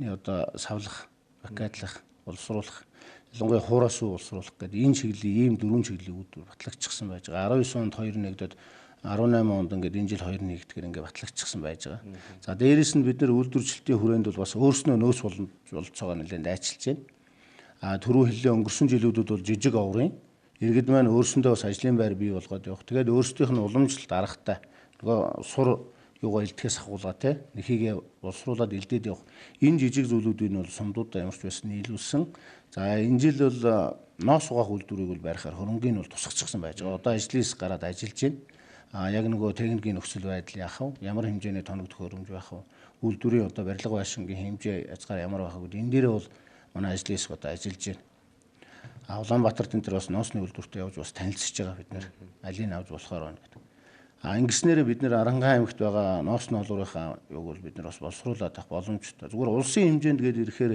B: одоо савлах, бакетлах, боловсруулах, ялангуяа хуураас боловсруулах гэдэг энэ чиглэлийн ийм 4 чиглэлийн үйлдвэр батлагдчихсан байж байгаа. 19 онд 2 нэгдээд 18 онд ингээд энэ жил 2 нэгтгэр ингээд батлагдчихсан байж байгаа. За дээрэс нь бид нар үйлдвэрчлэлтийн хүрээнд бол бас өөрснөө нөөц бололцоогоо нэлээд дайчилж байна. Түрүү хэллээ өнгөрсөн жилүүдэд бол жижиг оврын иргэд маань өөрсөндөө бас ажлын байр бий болгоод явах. Тэгээд өөрсдийнх нь уламжлалт аргатай нөгөө сур юугаа илтгэхээс ахуулгаа те нэхийгээ боловсруулад илдээд явах. Энэ жижиг зүйлүүдийг нь бол сумдуудаа ямарч байсан нийлүүлсэн. За энэ жил бол ноос угаах үйлдвэрийг бол барихаар хөрөнгөний бол тусгацчихсан байж байгаа. Одоо ажлын хэсэг гараад ажиллаж байна. Яг нөгөө техникийн нөхцөл байдал яах вэ? Ямар хэмжээний тоног төхөөрөмж байх вэ? Үйлдвэрийн одоо барилга байшингийн хэмжээ язгаар ямар байх вэ гэдэг. Энэ дээрээ бол манай ажлын хэсэг одоо ажиллаж байна. Улаанбаатар тэн дээр бас ноосны үйлдвэртэй явж бас танилцж байгаа бид нэр. Алийг авч болохоор байна гэдэг. Ингэснээр бид нэр Арангаан аймагт байгаа ноосны олоорынхаа юуг бол бид нар бас боловсруулаад авах боломжтой. Зүгээр улсын хэмжээнд гээд ирэхээр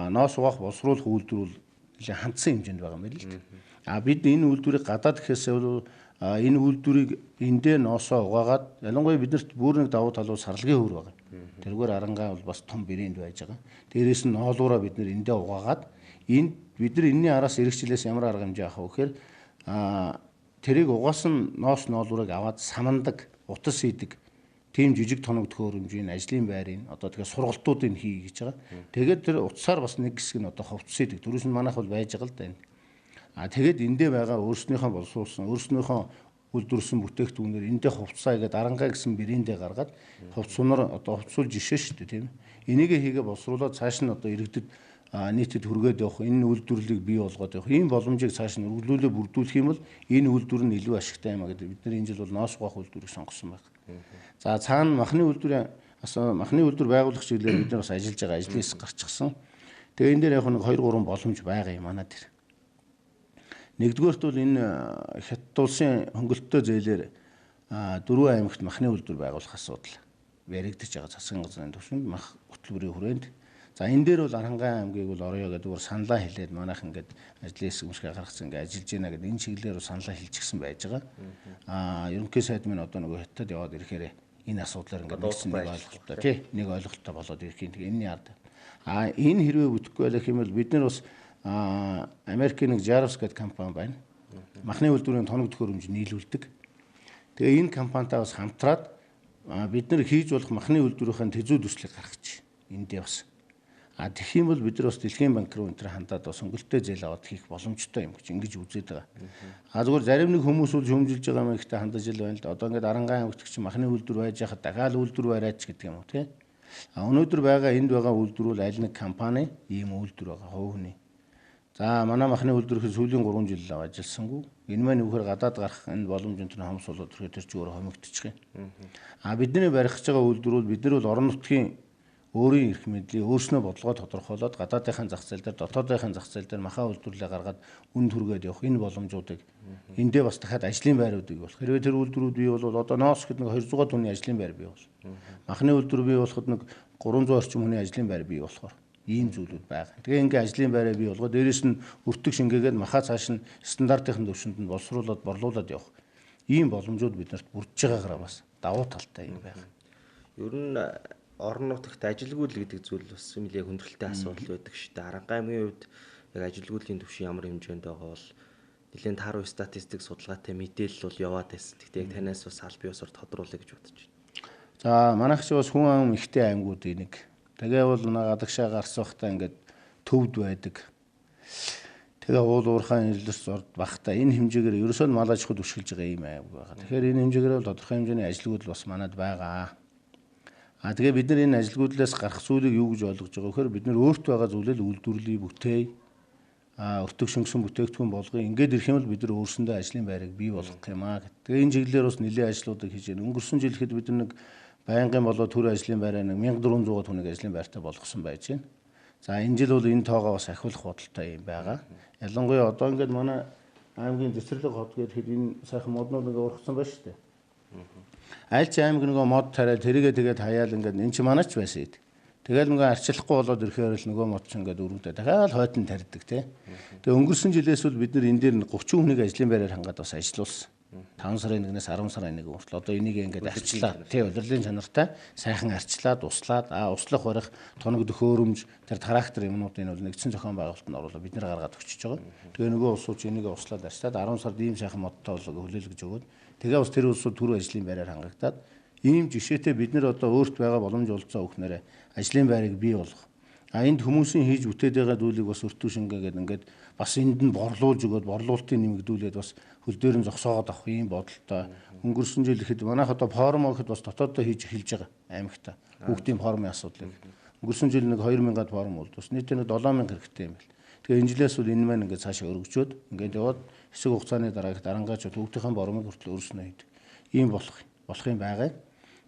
B: ноос угаах боловсруулах үйлдвэр бол нэлээд хандсан хэмжээнд байгаа юм байна л дээ. Бид энэ үйлдвэрийг гадаад гэхээсээ бол энэ үйлдвэрийг эндээ ноосоо угаагаад ялангуяа биднэрт бүр нэг давуу талууд сарлагын хөр байгаа. Тэргээр Арангаан бол бас том брэнд байж байгаа. Дээрээс нь ноолуураа бид нэр эндээ угаагаад энд бид нар энэний араас эргэжлээс ямар арга хэмжээ авах вэ гэхээр тэрийг угаасан ноос ноолуурыг аваад самандаг, утас хийдэг тийм жижиг тоног төхөөрөмжийн ажлын байрын одоо тэгээ сургалтуудыг хий гэж байгаа. Тэгээд тэр утсаар бас нэг хэсэг нь одоо хувцс хийдэг. Түрүүс нь манайх бол байж байгаа л да энэ. Тэгээд эндээ байгаа өөрснийхөө боловсруулсан, өөрснийхөө үйлдвэрсэн бүтээгдэхүүнээр эндээ хувцсаа гэдэг Арангаа гэсэн брэндээ гаргаад хувцсунаар одоо хувцсуулж ишээ шүү дээ тийм. Энийг хийгээ боловсруулаад цааш нь одоо иргэдэд нийтэд хүргээд явах энэ үйлдвэрлэлийг бий болгоод явах ийм боломжийг цааш нь өргөлөөлөө бүрдүүлэх юм бол энэ үйлдвэр нь илүү ашигтай юм а гэдэг бид нар энэ жил бол ноос угаах үйлдвэрийг сонгосон байна. За цаана махны үйлдвэр байгуулах чиглэлээр бид нар бас ажиллаж байгаа ажлын хэсэг гарчихсан. Тэгээ энэ дээр яг нэг 2 3 боломж байгаа юм манай дээр. Нэгдүгээрт бол энэ хятад улсын хөнгөлөлтөө зээлээр 4 аймагт махны үйлдвэр байгуулах асуудал яригдж байгаа засгийн газрын түвшинд мах хөтөлбөрийн хүрээнд. За энэ дээр бол Арангаан аймгийг бол орё гэдэг бүр саналаа хэлээд манайх ингээд ажлын хэсэг мөшгөө гаргацсан ингээд ажиллаж байна гэдэг энэ чиглэлээр саналаа хэлчихсэн байж байгаа. Ерөнхий сайд минь одоо нөгөө хятад яваад ирэхээр энэ асуудлаар ингээд нэгсэн нэг ойлголттой тий нэг ойлголттой болоод ирэх юм. Тэгээ энэний ард. Энэ хэрвээ бүтэхгүй байх юм бол бид нар бас Америкийн нэг Jaros гэдэг компани байна. Махны үйлдвэрийн тоног төхөөрөмж нийлүүлдэг. Тэгээ энэ компанитай бас хамтраад бид нар хийж болох махны үйлдвэрийн тэзүү төслийг гаргаж эндээ бас тэгэх юм бол бид нар бас Дэлхийн банк руу энэ хандаад бас хөнгөлөлтөө зээл аваад хийх боломжтой юм гэж ингэж үзээд байгаа. Зүгээр зарим нэг хүмүүс бол шөмжилж байгаа юм ихтэй хандаж ил байна л да. Одоо ингээд Арангаан аймагт чи махны үйлдвэр байж хахад дахиад үйлдвэр бариач гэдэг юм уу тий. Өнөөдөр байгаа энд байгаа үйлдвэр бол аль нэг компани ийм үйлдвэр байгаа хувийн. За манай махны үйлдвэрийн сүүлийн 3 жил ажилласангүй. Энэ маань үхээр гадаад гарах энэ боломжтой хомс болоод ирэхэд тэр чи өөрөө хомигдчих юм. Бидний барих гэж байгаа үйлдвэр бол бид нар бол орон нутгийн өөрийн эрх мэдлийг өөрснөө бодлогоо тодорхойлоод гадаадынхаа зах зээл дээр, дотоодынхаа зах зээл дээр махаа үйлдвэрлэлээ гаргаад үн түргээд явах энэ боломжуудыг эндээ бас дахиад ажлын байруудыг болох. Хэрвээ тэр үйлдвэрүүд бий бол одоо ноос гэдэг нэг 200 тонны ажлын байр бий болно. Махны үйлдвэр бий болоход нэг 300 орчим хүний ажлын байр бий болохоор ийм зүйлүүд байгаа. Тэгээ ингээ ажлын байраа бий болгоод дээрэс нь өртөг шингээгээд махаа цааш нь стандартын төвшөнд нь боловсруулад борлуулад явах. Ийм боломжууд биднэрт бүрдэж байгаагаар бас давуу талтай юм байна.
A: Ер нь орон нутагт ажилгүйдэл гэдэг зүйл бас нэлээд хүндрэлтэй асуудал байдаг шүү дээ. Аранхай аймгийн хувьд яг ажилгүйдлийн түвшин ямар хэмжээнд байгаа бол нэлээд тааруу статистик судалгаатай мэдээлэл бол яваад байсан. Гэхдээ яг танаас бас аль бие усаар тодруулъя гэж бодож байна.
B: За манайх ч бас хүн ам ихтэй аймагуудын нэг. Тэгээ бол гадагшаа гарсан байхдаа ингээд төвд байдаг. Тэгээ уул уурхайн илэрс орд багтаа энэ хэмжээгээр ерөөсөө мал аж ахуйд өшгөлж байгаа юм аймаг байгаа. Тэгэхээр энэ хэмжээгээр бол тодорхой хэмжээний ажилгүйдэл бас манад байгаа. Тэгээ бид нар энэ ажилгүйдлээс гарах зүйлийг юу гэж ойлгож байгаа вэ гэхээр бид нар өөрт байгаа зүйлээ үйлдвэрлэе, бүтээе. Өртөг шингэсэн бүтээгдэхүүн болгоё. Ингээд ирэх юм бол бид нар өөрсөндөө ажлын байрыг бий болгох юм аа. Тэгээ энэ чиглэлээр бас нэлээд ажлуудыг хийж байна. Өнгөрсөн жил ихэд бид нэг байнгын болоо төр ажлын байраа нэг 1400 хүнийг ажлын байртаа болгосон байж байна. За энэ жил бол энэ тоогоо бас ахиулах бодолтой юм байгаа. Ялангуяа одоо ингээд манай аймгийн цэцэрлэг хот гэхэд энэ сайхан моднууд ингээд ургацсан байна шүү дээ. Аль ч аймаг нөгөө мод тариа тэрийгээ тэгээд хаяал ингээд эн чи манайч байсан юм. Тэгэл нөгөө арчлахгүй болоод ирэхээр л нөгөө мод ч ингээд өргөдөө дахиад хойтон тарьдаг тий. Тэгээ өнгөрсөн жилээс бол бид нар энэ дээр 30 хүнийг ажлын байраар хангаад бас ажиллуулсан. 5 сарын 1-ээс 10 сарын 1 хүртэл одоо энийг ингээд арчлаа. Тий удирдлын чанартай сайхан арчлаад услаад услах барих тоног дөхөөрөмж тэр трактор юмнуудын бол нэгдсэн зохион байгуулалтанд оруулаад бид нар гаргаад өгчөж байгаа. Тэгээ нөгөө улсууч энийг услаад арчлаад 10 сард ийм сайхан модтой болоо хүлээлгэж өгөөд тэгээ бас тэр улсууд түр ажлын байраар хангагдаад ийм жишээтэй бид нар одоо өөрт байгаа боломж олцоо өгнөрэ ажлын байрыг бий болгох. Энд хүмүүсийн хийж бүтээд байгаа зүйлийг бас өртөө шингээгээд ингээд бас энд нь борлуулж өгөөд борлуулалтыг нэмэгдүүлээд бас хөл дээр нь зогсоогоод авах ийм бодолтой. Өнгөрсөн жил ихэд манайх одоо форум гэхэд бас дотооддоо хийж эхэлж байгаа аймагта. Хүүхдийн форумын асуудлыг. Өнгөрсөн жил нэг 2000-аад форум болд. Бас нийтээ 7000 хэрэгтэй юм байна. Тэгээ энэ жилээс бол энэ маань ингээд цаашаа өргөжөөд ингээд яваад хэсэг хугацааны дараа дарангайчууд хүүхдийн форумыг хүртэл өөрснөө хийдэг. Ийм болох юм байгаа.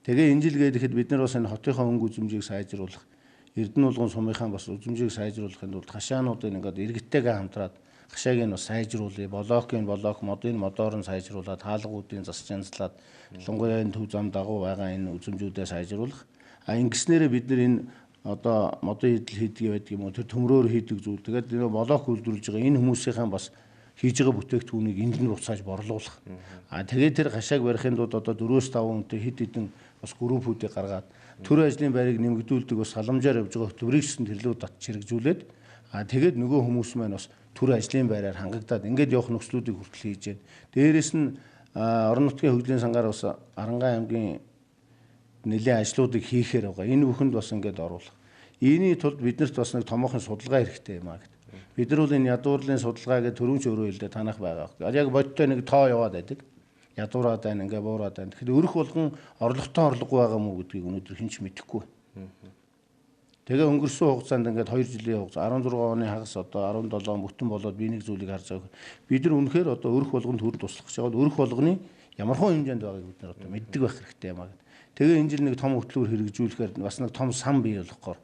B: Тэгээ энэ жил гээд бид нар бас энэ хотынхаа өнгө үзмжийг сайжруулах, Эрдэнэ улгын сумынхаа бас үзмжийг сайжруулахын тулд хашаануудыг ингээд иргэдтэйгээ хамтраад хашааг нь бас сайжруулъя, блок модын модоор нь сайжруулад, хаалгуудын засчанцлаад, ялангуяа энэ төв зам дагуу байгаа энэ үзмжүүдээ сайжруулах. Ингэснээрээ бид нар энэ одоо модын идэл хийдэг байдаг юм уу, тэр төмрөөр хийдэг зүйл. Тэгээд энэ блок үйлдвэрлэж байгаа энэ хүмүүсийнхэн бас хийж байгаа бүтээгдэхүүнийг энд нь буцааж борлуулах. Тэгээд тэр хашааг барихын тулд одоо 4-5 хүнтэй хэд хэдэн бас группүүдийг гаргаад төр ажлын байрыг нэмэгдүүлдэг бас халамжаар явж байгаа хөтөлбөрийг тэрлүүд татж хэрэгжүүлээд тэгээд нөгөө хүмүүс маань бас төр ажлын байраар хангагдаад ингээд явах нөхцлүүдийг хүртэл хийж байна. Дээрээс нь орон нутгийн хөгжлийн сангаар бас Аранхай аймгийн нэлээд ажлуудыг хийхээр байгаа. Энэ бүхэнд бас ингээд оруулах. Ийний тулд биднэрт бас нэг томоохон судалгаа хэрэгтэй юм аа гэдэг. Бид нар бол энэ ядуурлын судалгаа гэдэг төрөмч өөрөө хэлдэ танах байгаа. Яг бодтой нэг тоо яваад байдаг. Ядуураад байна, ингээ буураад байна. Тэгэхээр өрх болгон орлоготой орлого байгаа мó гэдгийг өнөөдөр хэн ч мэдэхгүй. Тэгээ өнгөрсөн хугацаанд ингээд 2 жилийн хугацаа 16 оны хагас одоо 17 бүтэн болоод би нэг зүйлийг харж байгаа. Бид нар үнэхээр одоо өрх болгонд төр туслах гэж байгаа. Өрх болгоны ямархан хэмжээнд байгааг бид нар одоо мэддэг байх хэрэгтэй юм аа. Тэгээ энэ жил нэг том хөтөлбөр хэрэгжүүлэхээр бас нэг том сан бий болохоор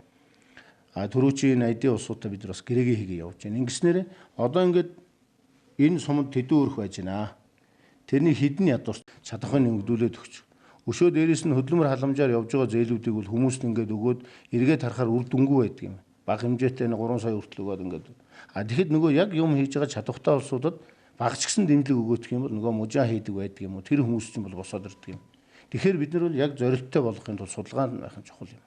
B: түрүүчийн айдын улсуудаа бид нар бас гэрээгээ хийгээ явж байна. Ингэснээр одоо ингээд энэ сумд тэдэн өрх байж байна. Тэрний хідэн ядуурт чадахын нэмэгдүүлээд өгч. Өшөө дээрээс нь хөдөлмөр халамжаар явж байгаа зээлүүдийг бол хүмүүст ингээд өгөөд эргээд харахаар үр дүнгүй байдаг юм. Бага хэмжээтэй 3 сая хүртэл өгөөд ингээд. Тэгэхэд нөгөө яг юм хийж байгаа чадвартай улсуудад багч гисэн дэмжлэг өгөөдөх юм бол нөгөө мужаа хийдэг байдаг юм уу? Тэр хүмүүс чинь бол босоод ирдэг юм. Тэгэхээр бид нар бол яг зорилттой болохын тулд судалгаанд байх нь чухал юм.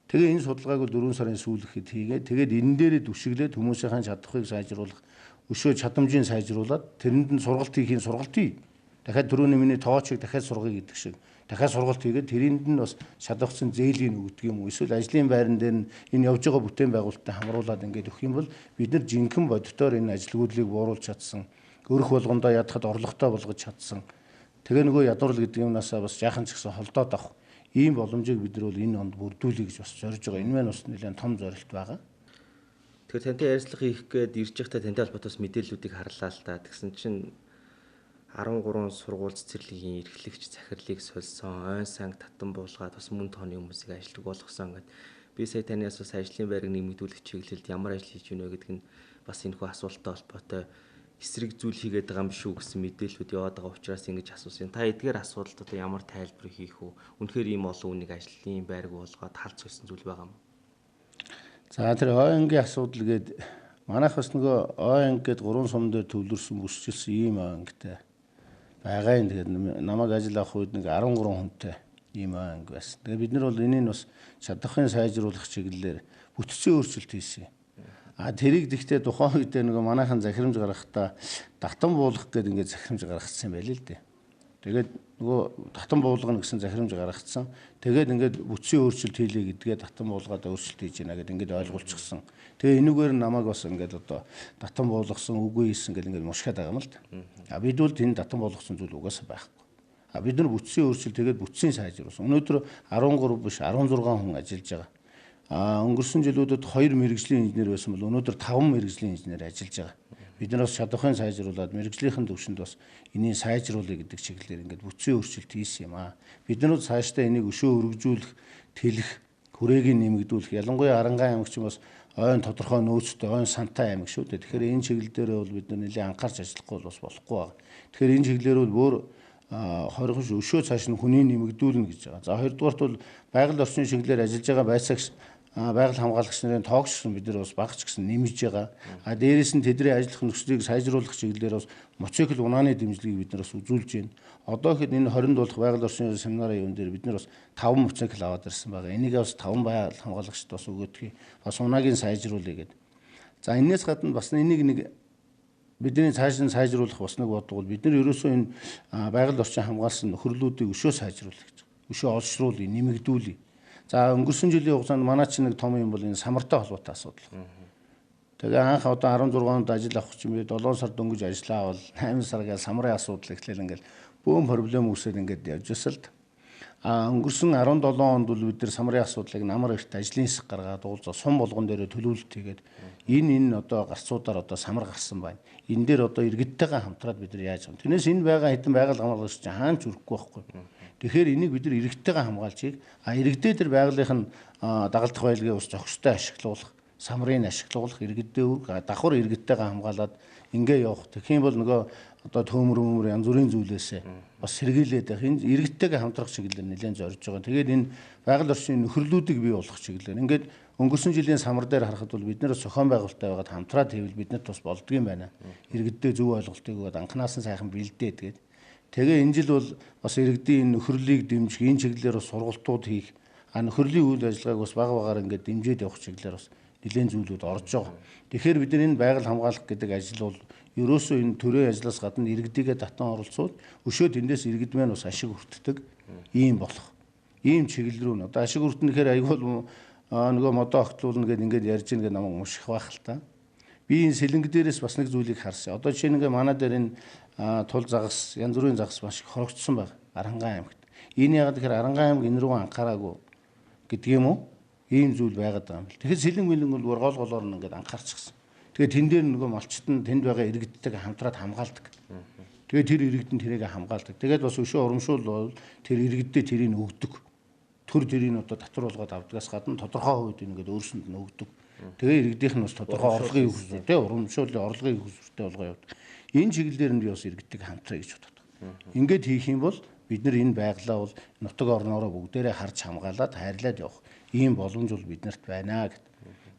B: Тэгээ энэ судалгааг бол 4 сарын сүүлэхэд хийгээд тэгээд энэ дээрээ түшиглээд хүмүүсийн чадварыг сайжруулах, өшөө чадамжийг сайжруулад тэрэнд нь сургалт хийхийн сургалтыг дахиад түрүүний миний тоочийг дахиад сургая гэдэг шиг дахиад сургалт хийгээд тэрэнд нь бас шалгагдсан зээлийн өгдөг юм уу? Эсвэл ажлын байран дээр нь энэ явж байгаа бүтээн байгуулалттай хамруулад ингээд өгөх юм бол бид нар жинхэнэ бодитоор энэ ажилгүйдлийг бууруулж чадсан, өрх болгондоо ядахад орлоготой болгож чадсан. Тэгээ нөгөө ядуурл гэдэг юмнасаа бас жаахан ч гэсэн холдоод авах ийм боломжийг бид нар бол энэ онд бүрдүүлэе гэж бас зорж байгаа. Энэ маань бас нэлээд том зорилт байгаа.
A: Тэгэхээр тантай ярилцлага хийх гээд ирж байхдаа тантай холбоотой мэдээллүүдийг харлаа л та. Тэгсэн чинь 13 сургууль цэцэрлэгийн эрхлэгч захирлыг сольсон, ойн санг татан буулгаад бас мөн тооны хүмүүсийг ажилтг болгосон гэд Би сая танаас бас ажлын байрыг нэмэгдүүлэх чиглэлд ямар ажил хийж байна вэ гэдэг нь бас энэхүү асуулттай холбоотой эсрэг зүйл хийгээд байгаа юм шүү гэсэн мэдээлэлүүд яваад байгаа учраас ингэж асуусан. Та эдгээр асуудалд одоо ямар тайлбар хийх вэ? Үнэхээр ийм олон үнийг ажлын байрыг болгоод халж сольсон зүйл байгаа юм.
B: За тэр ОНГ-ийн асуудал гээд манайх бас нөгөө ОНГ гээд 3 сум дээр төвлөрсөн бүсчилсэн ийм ОНГ-тэй байгаа юм. Тэгээд намайг ажил авах үед нэг 13 хүнтэй ийм ОНГ байсан. Тэгээд бид нар бол энийг бас чадахын сайжруулах чиглэлээр бүтцийн өөрчлөлт хийсэн. Тэрийг гэхдээ тухайн үедээ нөгөө манайхан захирамж гаргахдаа татан буулгах гэдэг ингээд захирамж гаргацсан байл л дээ. Тэгээд нөгөө татан буулгана гэсэн захирамж гаргацсан. Тэгээд ингээд бүтцийн өөрчлөлт хийлээ гэдгээ татан буулгаад өөрчлөлт хийж байна гэдэг ингээд ойлгуулчихсан. Тэгээ энүүгээр намайг бас ингээд одоо татан буулгасан үгүй хийсэн гэдэг ингээд мушгаад байгаа юм л да. Бид бол энэ татан буулгасан зүйл угаасаа байхгүй. Бид нар бүтцийн өөрчлөлт тэгээд бүтцийн сайжруулсан. Өнөөдөр 13 биш 16 хүн ажиллаж байгаа. Өнгөрсөн жилүүдэд 2 мэрэгжлийн инженер байсан бол өнөөдөр 5 мэрэгжлийн инженер ажиллаж байгаа. Бид нар бас чадахын сайжруулад мэрэгжлийнхэн төвшөнд бас энийг сайжруулъя гэдэг чиглэлээр ингээд бүтцийн өөрчлөлт хийсэн юм аа. Бид нар цаашдаа энийг өшөө өргөжүүлэх, тэлэх, хүрээгийг нэмэгдүүлэх. Ялангуяа Арангаан аймаг чинь бас ойн тодорхой нөөцтэй, ойн сантай аймаг шүү дээ. Тэгэхээр энэ чиглэл дээр бол бид нар нэлээд анхаарч ажиллахгүй бол болохгүй байна. Тэгэхээр энэ чиглэлээр бол бүр хоригш өшөө цааш нь хүний нэмэгдүүлнэ гэж байгаа. За хоёрдугаарт бол байгаль орчны чиглэлээр ажиллаж байгаа байцаагч байгаль хамгаалагч нарын тоогч гэсэн бид нар бас багч гэсэн нэмж байгаа. Дээрээс нь тэдний ажиллах нөхцөлийг сайжруулах чиглэлээр бас мотоцикл унааны дэмжлэгийг бид нар бас үзүүлж байна. Одоо хэд энэ 20-нд болох байгаль орчны семинарын юун дээр бид нар бас 5 мотоцикл аваад ирсэн байгаа. Энийг бас 5 байгаль хамгаалагчд бас өгөөдгий бас унааг нь сайжруулъя гэдэг. За энэс гадна бас энийг нэг бидний цааш нь сайжруулах бас нэг бодлого бол бид нар ерөөсөө энэ байгаль орчин хамгаалсан нөхөрлүүдийг өшөө сайжруулах гэж. Өшөө олшруулъя, нэмэгдүүлъя. За өнгөрсөн жилийн хугацаанд манай чинь нэг том юм бол энэ самартай холбоотой асуудал. Тэгээ анх одоо 16 онд ажил авах чинь би 7 сар дөнгөж ажиллаа бол 8 сар гээл самрын асуудал эхлээл ингээл бөөм проблем үүсээд ингээд явж байсан л. Өнгөрсөн 17 онд бол бид нар самрын асуудлыг намар эрт ажлын хэсэг гаргаад уулзаа сум болгон дээр төлөвлөлт хийгээд энэ одоо гарцуудаар одоо самар гарсан байна. Энэ дээр одоо иргэдтэйгээ хамтраад бид нар яаж юм. Тэрнээс энэ байгаа хэдэн байгаль хамгаалагч чинь хаан ч үргэхгүй байхгүй. Тэгэхээр энийг бид нар иргэдтэйгээ хамгаалж чиг иргэдээ тэр байгалийнх нь дагалдах байлгийг ус зохистой ашиглуулах, самрыг ашиглуулах, иргэдээ давхар иргэдтэйгээ хамгаалаад ингээ явах. Тэгэх юм бол нөгөө одоо төмөр янз бүрийн зүйлээсээ бас сэргийлээд байх. Энэ иргэдтэйгээ хамтрах чиглэлээр нэлээд зорж байгаа. Тэгээд энэ байгаль орчны нөхөрлүүдийг бий болгох чиглэлээр ингээд өнгөрсөн жилийн самар дээр харахад бол бид нэр зохион байгуулалттай байгаад хамтраад хийвэл биднэрт бас болдгийм байна. Иргэдээ зөв ойлголтыг өгөөд анханаас нь сайхан бэлдээд тэгээд тэгээ энэ жил бол бас иргэдийн нөхөрлөлийг дэмжих энэ чиглэлээр бас сургалтууд хийх нөхөрлийн үйл ажиллагааг бас бага багаар ингээд дэмжиж явах чиглэлээр бас нэлээд зүйлүүд орж байгаа. Тэгэхээр бид нар энэ байгаль хамгаалах гэдэг ажил бол ерөөсөө энэ төрийн ажлаас гадна иргэдийгээ татан оролцоод өшөө тэндээс иргэд маань бас ашиг хүртдэг ийм болох. Ийм чиглэл рүү н одоо ашиг хүртэнэхээр айгүй нөгөө модоо огтлуулна гэдэг ингээд ярьж ийн гэдэг намайг унших байх л та. Би энэ сэлэнг дээрээс бас нэг зүйлийг харсан. Одоо жишээ нь манай дээр энэ тул загас, янз бүрийн загас маш их хорогдсон байна Арангаан аймагт. Энэ яг тэгэхээр Арангаан аймаг энэ рүү анхаараагүй гэдэг юм уу? Ийм зүйл байгаад байгаа юм л. Тэгэхээр сэлэнг мэлэнг бол гол голоор нь ингээд анхаарчихсан. Тэгээд тэн дээр нөгөө малчт нь тэнд байгаа иргэдтэйгээ хамтраад хамгаалдаг. Тэгээд тэр иргэд нь тэрийг хамгаалдаг. Тэгээд бас өшөө урамшуул бол тэр иргэддээ тэрийг өгдөг. Төр тэрийг одоо татвар болгоод авдгаас гадна тодорхой хувьд ингээд өөрсөнд нь өгдөг. Тэгээ иргэдийнх нь бас тодорхой орлогын өгсөн тий урамшууллын орлогын өгсөртэй болгоо явдаг. Энэ чиглэлээр нь би бас иргэдтэй хамтрая гэж боддог. Ингээд хийх юм бол бид нар энэ байглаа бол нутаг орноороо бүгдээрээ харж хамгаалаад хайрлаад явах ийм боломж бол биднэрт байна гэдэг.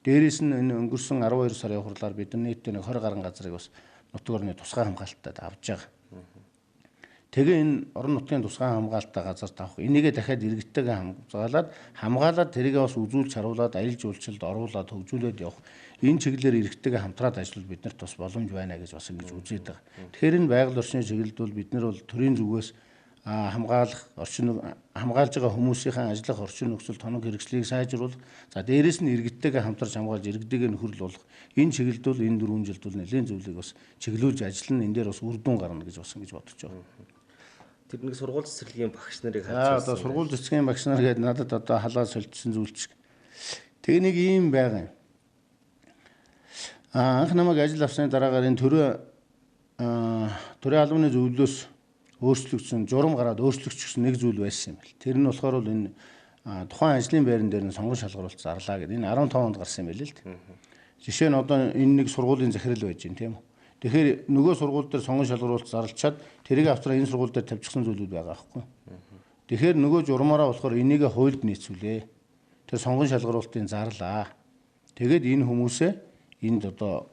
B: Дээрээс нь энэ өнгөрсөн 12 сарын хурлаар бид нийтдээ нэг 20 гаруй газрыг бас нутаг орны тусгай хамгаалтад авж байгаа. Тэгээ энэ орон нутгийн тусгай хамгаалалтаа газарт авах энийгээ дахиад иргэдтэйгээ хамгаалаад тэрийгээ бас үзүүлж харуулад аялал жуулчлалд оруулаад хөгжүүлээд явах энэ чиглэлээр иргэдтэйгээ хамтраад ажиллавал биднэрт бас боломж байна гэж бас ингэж үзээд байгаа. Тэгэхээр энэ байгаль орчны чиглэлд бол бид нар бол төрийн зүгээс хамгаалж байгаа хүмүүсийн ажиллах орчин нөхцөл тоног хэрэгслийг сайжруулах. За дээрээс нь иргэдтэйгээ хамтарч хамгаалж иргэдийгээ нөхөрл болох. Энэ чиглэлд бол энэ 4 жилд бол нэлээд зүйлийг бас чиглүүлж ажиллана. Энэ дээр бас үр дүн гарна гэж бас ингэж бодож байгаа.
A: Тэр нэг сургууль цэцэрлэгийн багш нарыг харж
B: одоо сургууль цэцэрлэгийн багш нар гэдэг надад одоо халаа солилцсон зүйл чиг. Тэгээ нэг ийм байгаа юм. Анх намайг ажил авсны дараагаар энэ төрийн албаны зөвлөлөөс өөрчлөгдсөн журам гараад өөрчлөгдсөн нэг зүйл байсан юм бэл. Тэр нь болохоор бол энэ тухайн ажлын байран дээр нь сонгон шалгаруулалт зарлаа гэдэг. Энэ 15 онд гарсан юм байл л дээ. Жишээ нь одоо энэ нэг сургуулийн захирал байж гин тийм үү. Тэгэхээр нөгөө сургууль дээр сонгон шалгаруулалт зарлчаад тэрийг авчраа энэ сургууль дээр тавьчихсан зүйлүүд байгаа байхгүй. Тэгэхээр нөгөө журмаараа болохоор энийг хуульд нийцүүлээ. Тэр сонгон шалгаруулалтын зарлаа. Тэгээд энэ хүмүүсээ энд одоо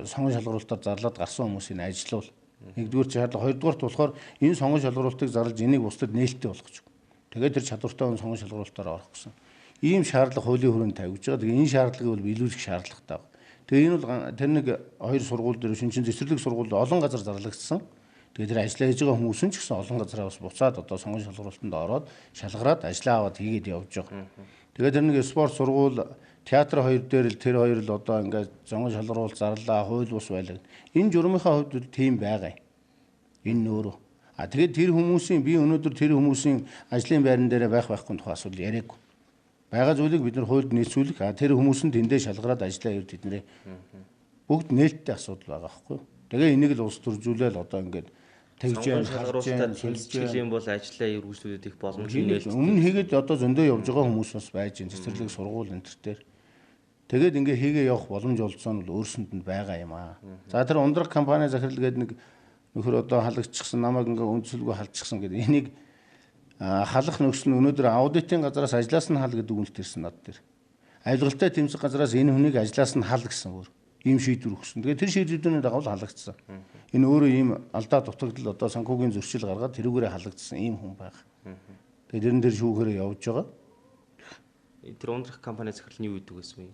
B: сонгон шалгаруулалтаар зарлаад гарсан хүмүүсийг ажилуул. Нэгдүгээр шаардлага, хоёрдугаарт болохоор энэ сонгон шалгаруулалтыг зарлаж энийг бусдад нээлттэй болгочих. Тэгээд тэр чадвартай сонгон шалгаруулалтаар орох гэсэн. Ийм шаардлага хуулийн хүрээнд тавьж байгаа. Тэгээд энэ шаардлагыг бол биелүүлэх шаардлагатай байна. Тэгээ энэ бол тэр нэг хоёр сургууль дээр шинжин цэцэрлэг сургууль олон газар зарлагдсан. Тэгээ тэр ажиллаж байгаа хүмүүс нь ч гэсэн олон газараа бас буцаад одоо сонгон шалгаруулалтанд ороод шалгараад ажиллаа аваад хийгээд явж байгаа. Тэгээ тэр нэг спорт сургууль, театр хоёр дээр л тэр хоёр л одоо ингээд сонгон шалгаруулалт зарлаа, хууль бус байлаа. Энэ журмынхаа хувьд бол тийм байгаа юм. Энэ нөөрөө. Тэгээд тэр хүмүүсийн би өнөөдөр тэр хүмүүсийн ажлын байран дээр байх байхгүй тухай асуудал яриаггүй. Бага зүйлийг бид нар хуульд нийцүүлэх. Тэр хүмүүс нь тэндээ шалгараад ажиллаа явж тэднэрээ. Бүгд нээлттэй асуудал байгаа байхгүй. Тэгээ энийг л улс төржүүлээл одоо ингээд тэгж
A: шалгаруулалтад тэмцэл юм бол ажиллаа эргүүлүүлэх их боломжтой нээлттэй.
B: Өмнө хийгээд одоо зөндөө явж байгаа хүмүүс бас байж энэ цэцэрлэг сургууль энэ төр. Тэгээд ингээ хийгээ явах боломж олцсон нь өөрсөнд нь байгаа юм аа. За тэр ундрах компани захирал гэдэг нэг нөхөр одоо халагчсан намайг ингээ өмцөлгүй халдчихсан гэдэг. Энийг халах нөхцөл нь өнөөдөр аудитын газраас ажлаас нь хал гэдэг үнэлт ирсэн над дээр. Авилгалтай тэмцэх газраас энэ хүнийг ажлаас нь хал гэсэн өөр ийм шийдвэр өгсөн. Тэгээд тэр шийдвэрийн дагуу халагдсан. Энэ өөрөө ийм алдаа дутагдал одоо санхүүгийн зөрчил гаргаад тэрүүгээрээ халагдсан ийм хүн байна. Тэгээд тэрэн дээр шүүхээрээ явж байгаа.
A: Тэр ундрах компани захирал нь юу гэдэг вэ?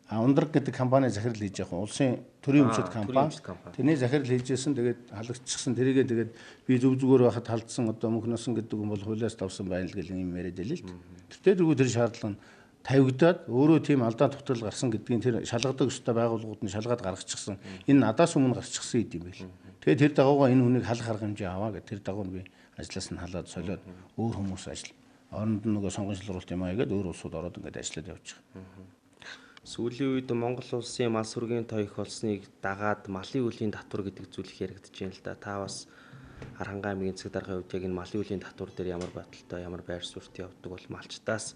B: Ундраг гэдэг компани захирал хийж байгаа улсын төрийн өмчит компани. Тэрний захирал хийжсэн тэгээд халагдчихсан. Тэрийгээ тэгээд би зүг зүгээр байхад халдсан одоо мөнхнөсөн гэдэг юм бол хуулиас тавсан байна л гэл юм яриад байлээ л. Тэр шаардлага нь тавигдаад өөрөө тийм алдаа дутагдал гарсан гэдгийг тэр шалгадаг өстой байгууллагууд нь шалгаад гаргачихсан. Энэ надаас өмнө гарчихсан юм байл. Тэгээд тэр дагууга энэ хүнийг халах арга хэмжээ аваа гэх тэр дагуу нь би ажлаас нь халаад солиод өөр хүмүүс ажил. Оронд нь нөгөө сонгон шалгаруулалт юм аа гэдэг өөр улсууд ороод ингээд ажиллаад явж байгаа.
A: Сүүлийн үед Монгол улсын мал сүргийн тоо их болсныг дагаад малын үлийн татвар гэдэг зүйл их яригдж байна л да. Та бас Аранхай аймгийн засаг даргын үед яг энэ малын үлийн татвар дээр ямар бодолтой, ямар байр суурьт явдаг бол малчтаас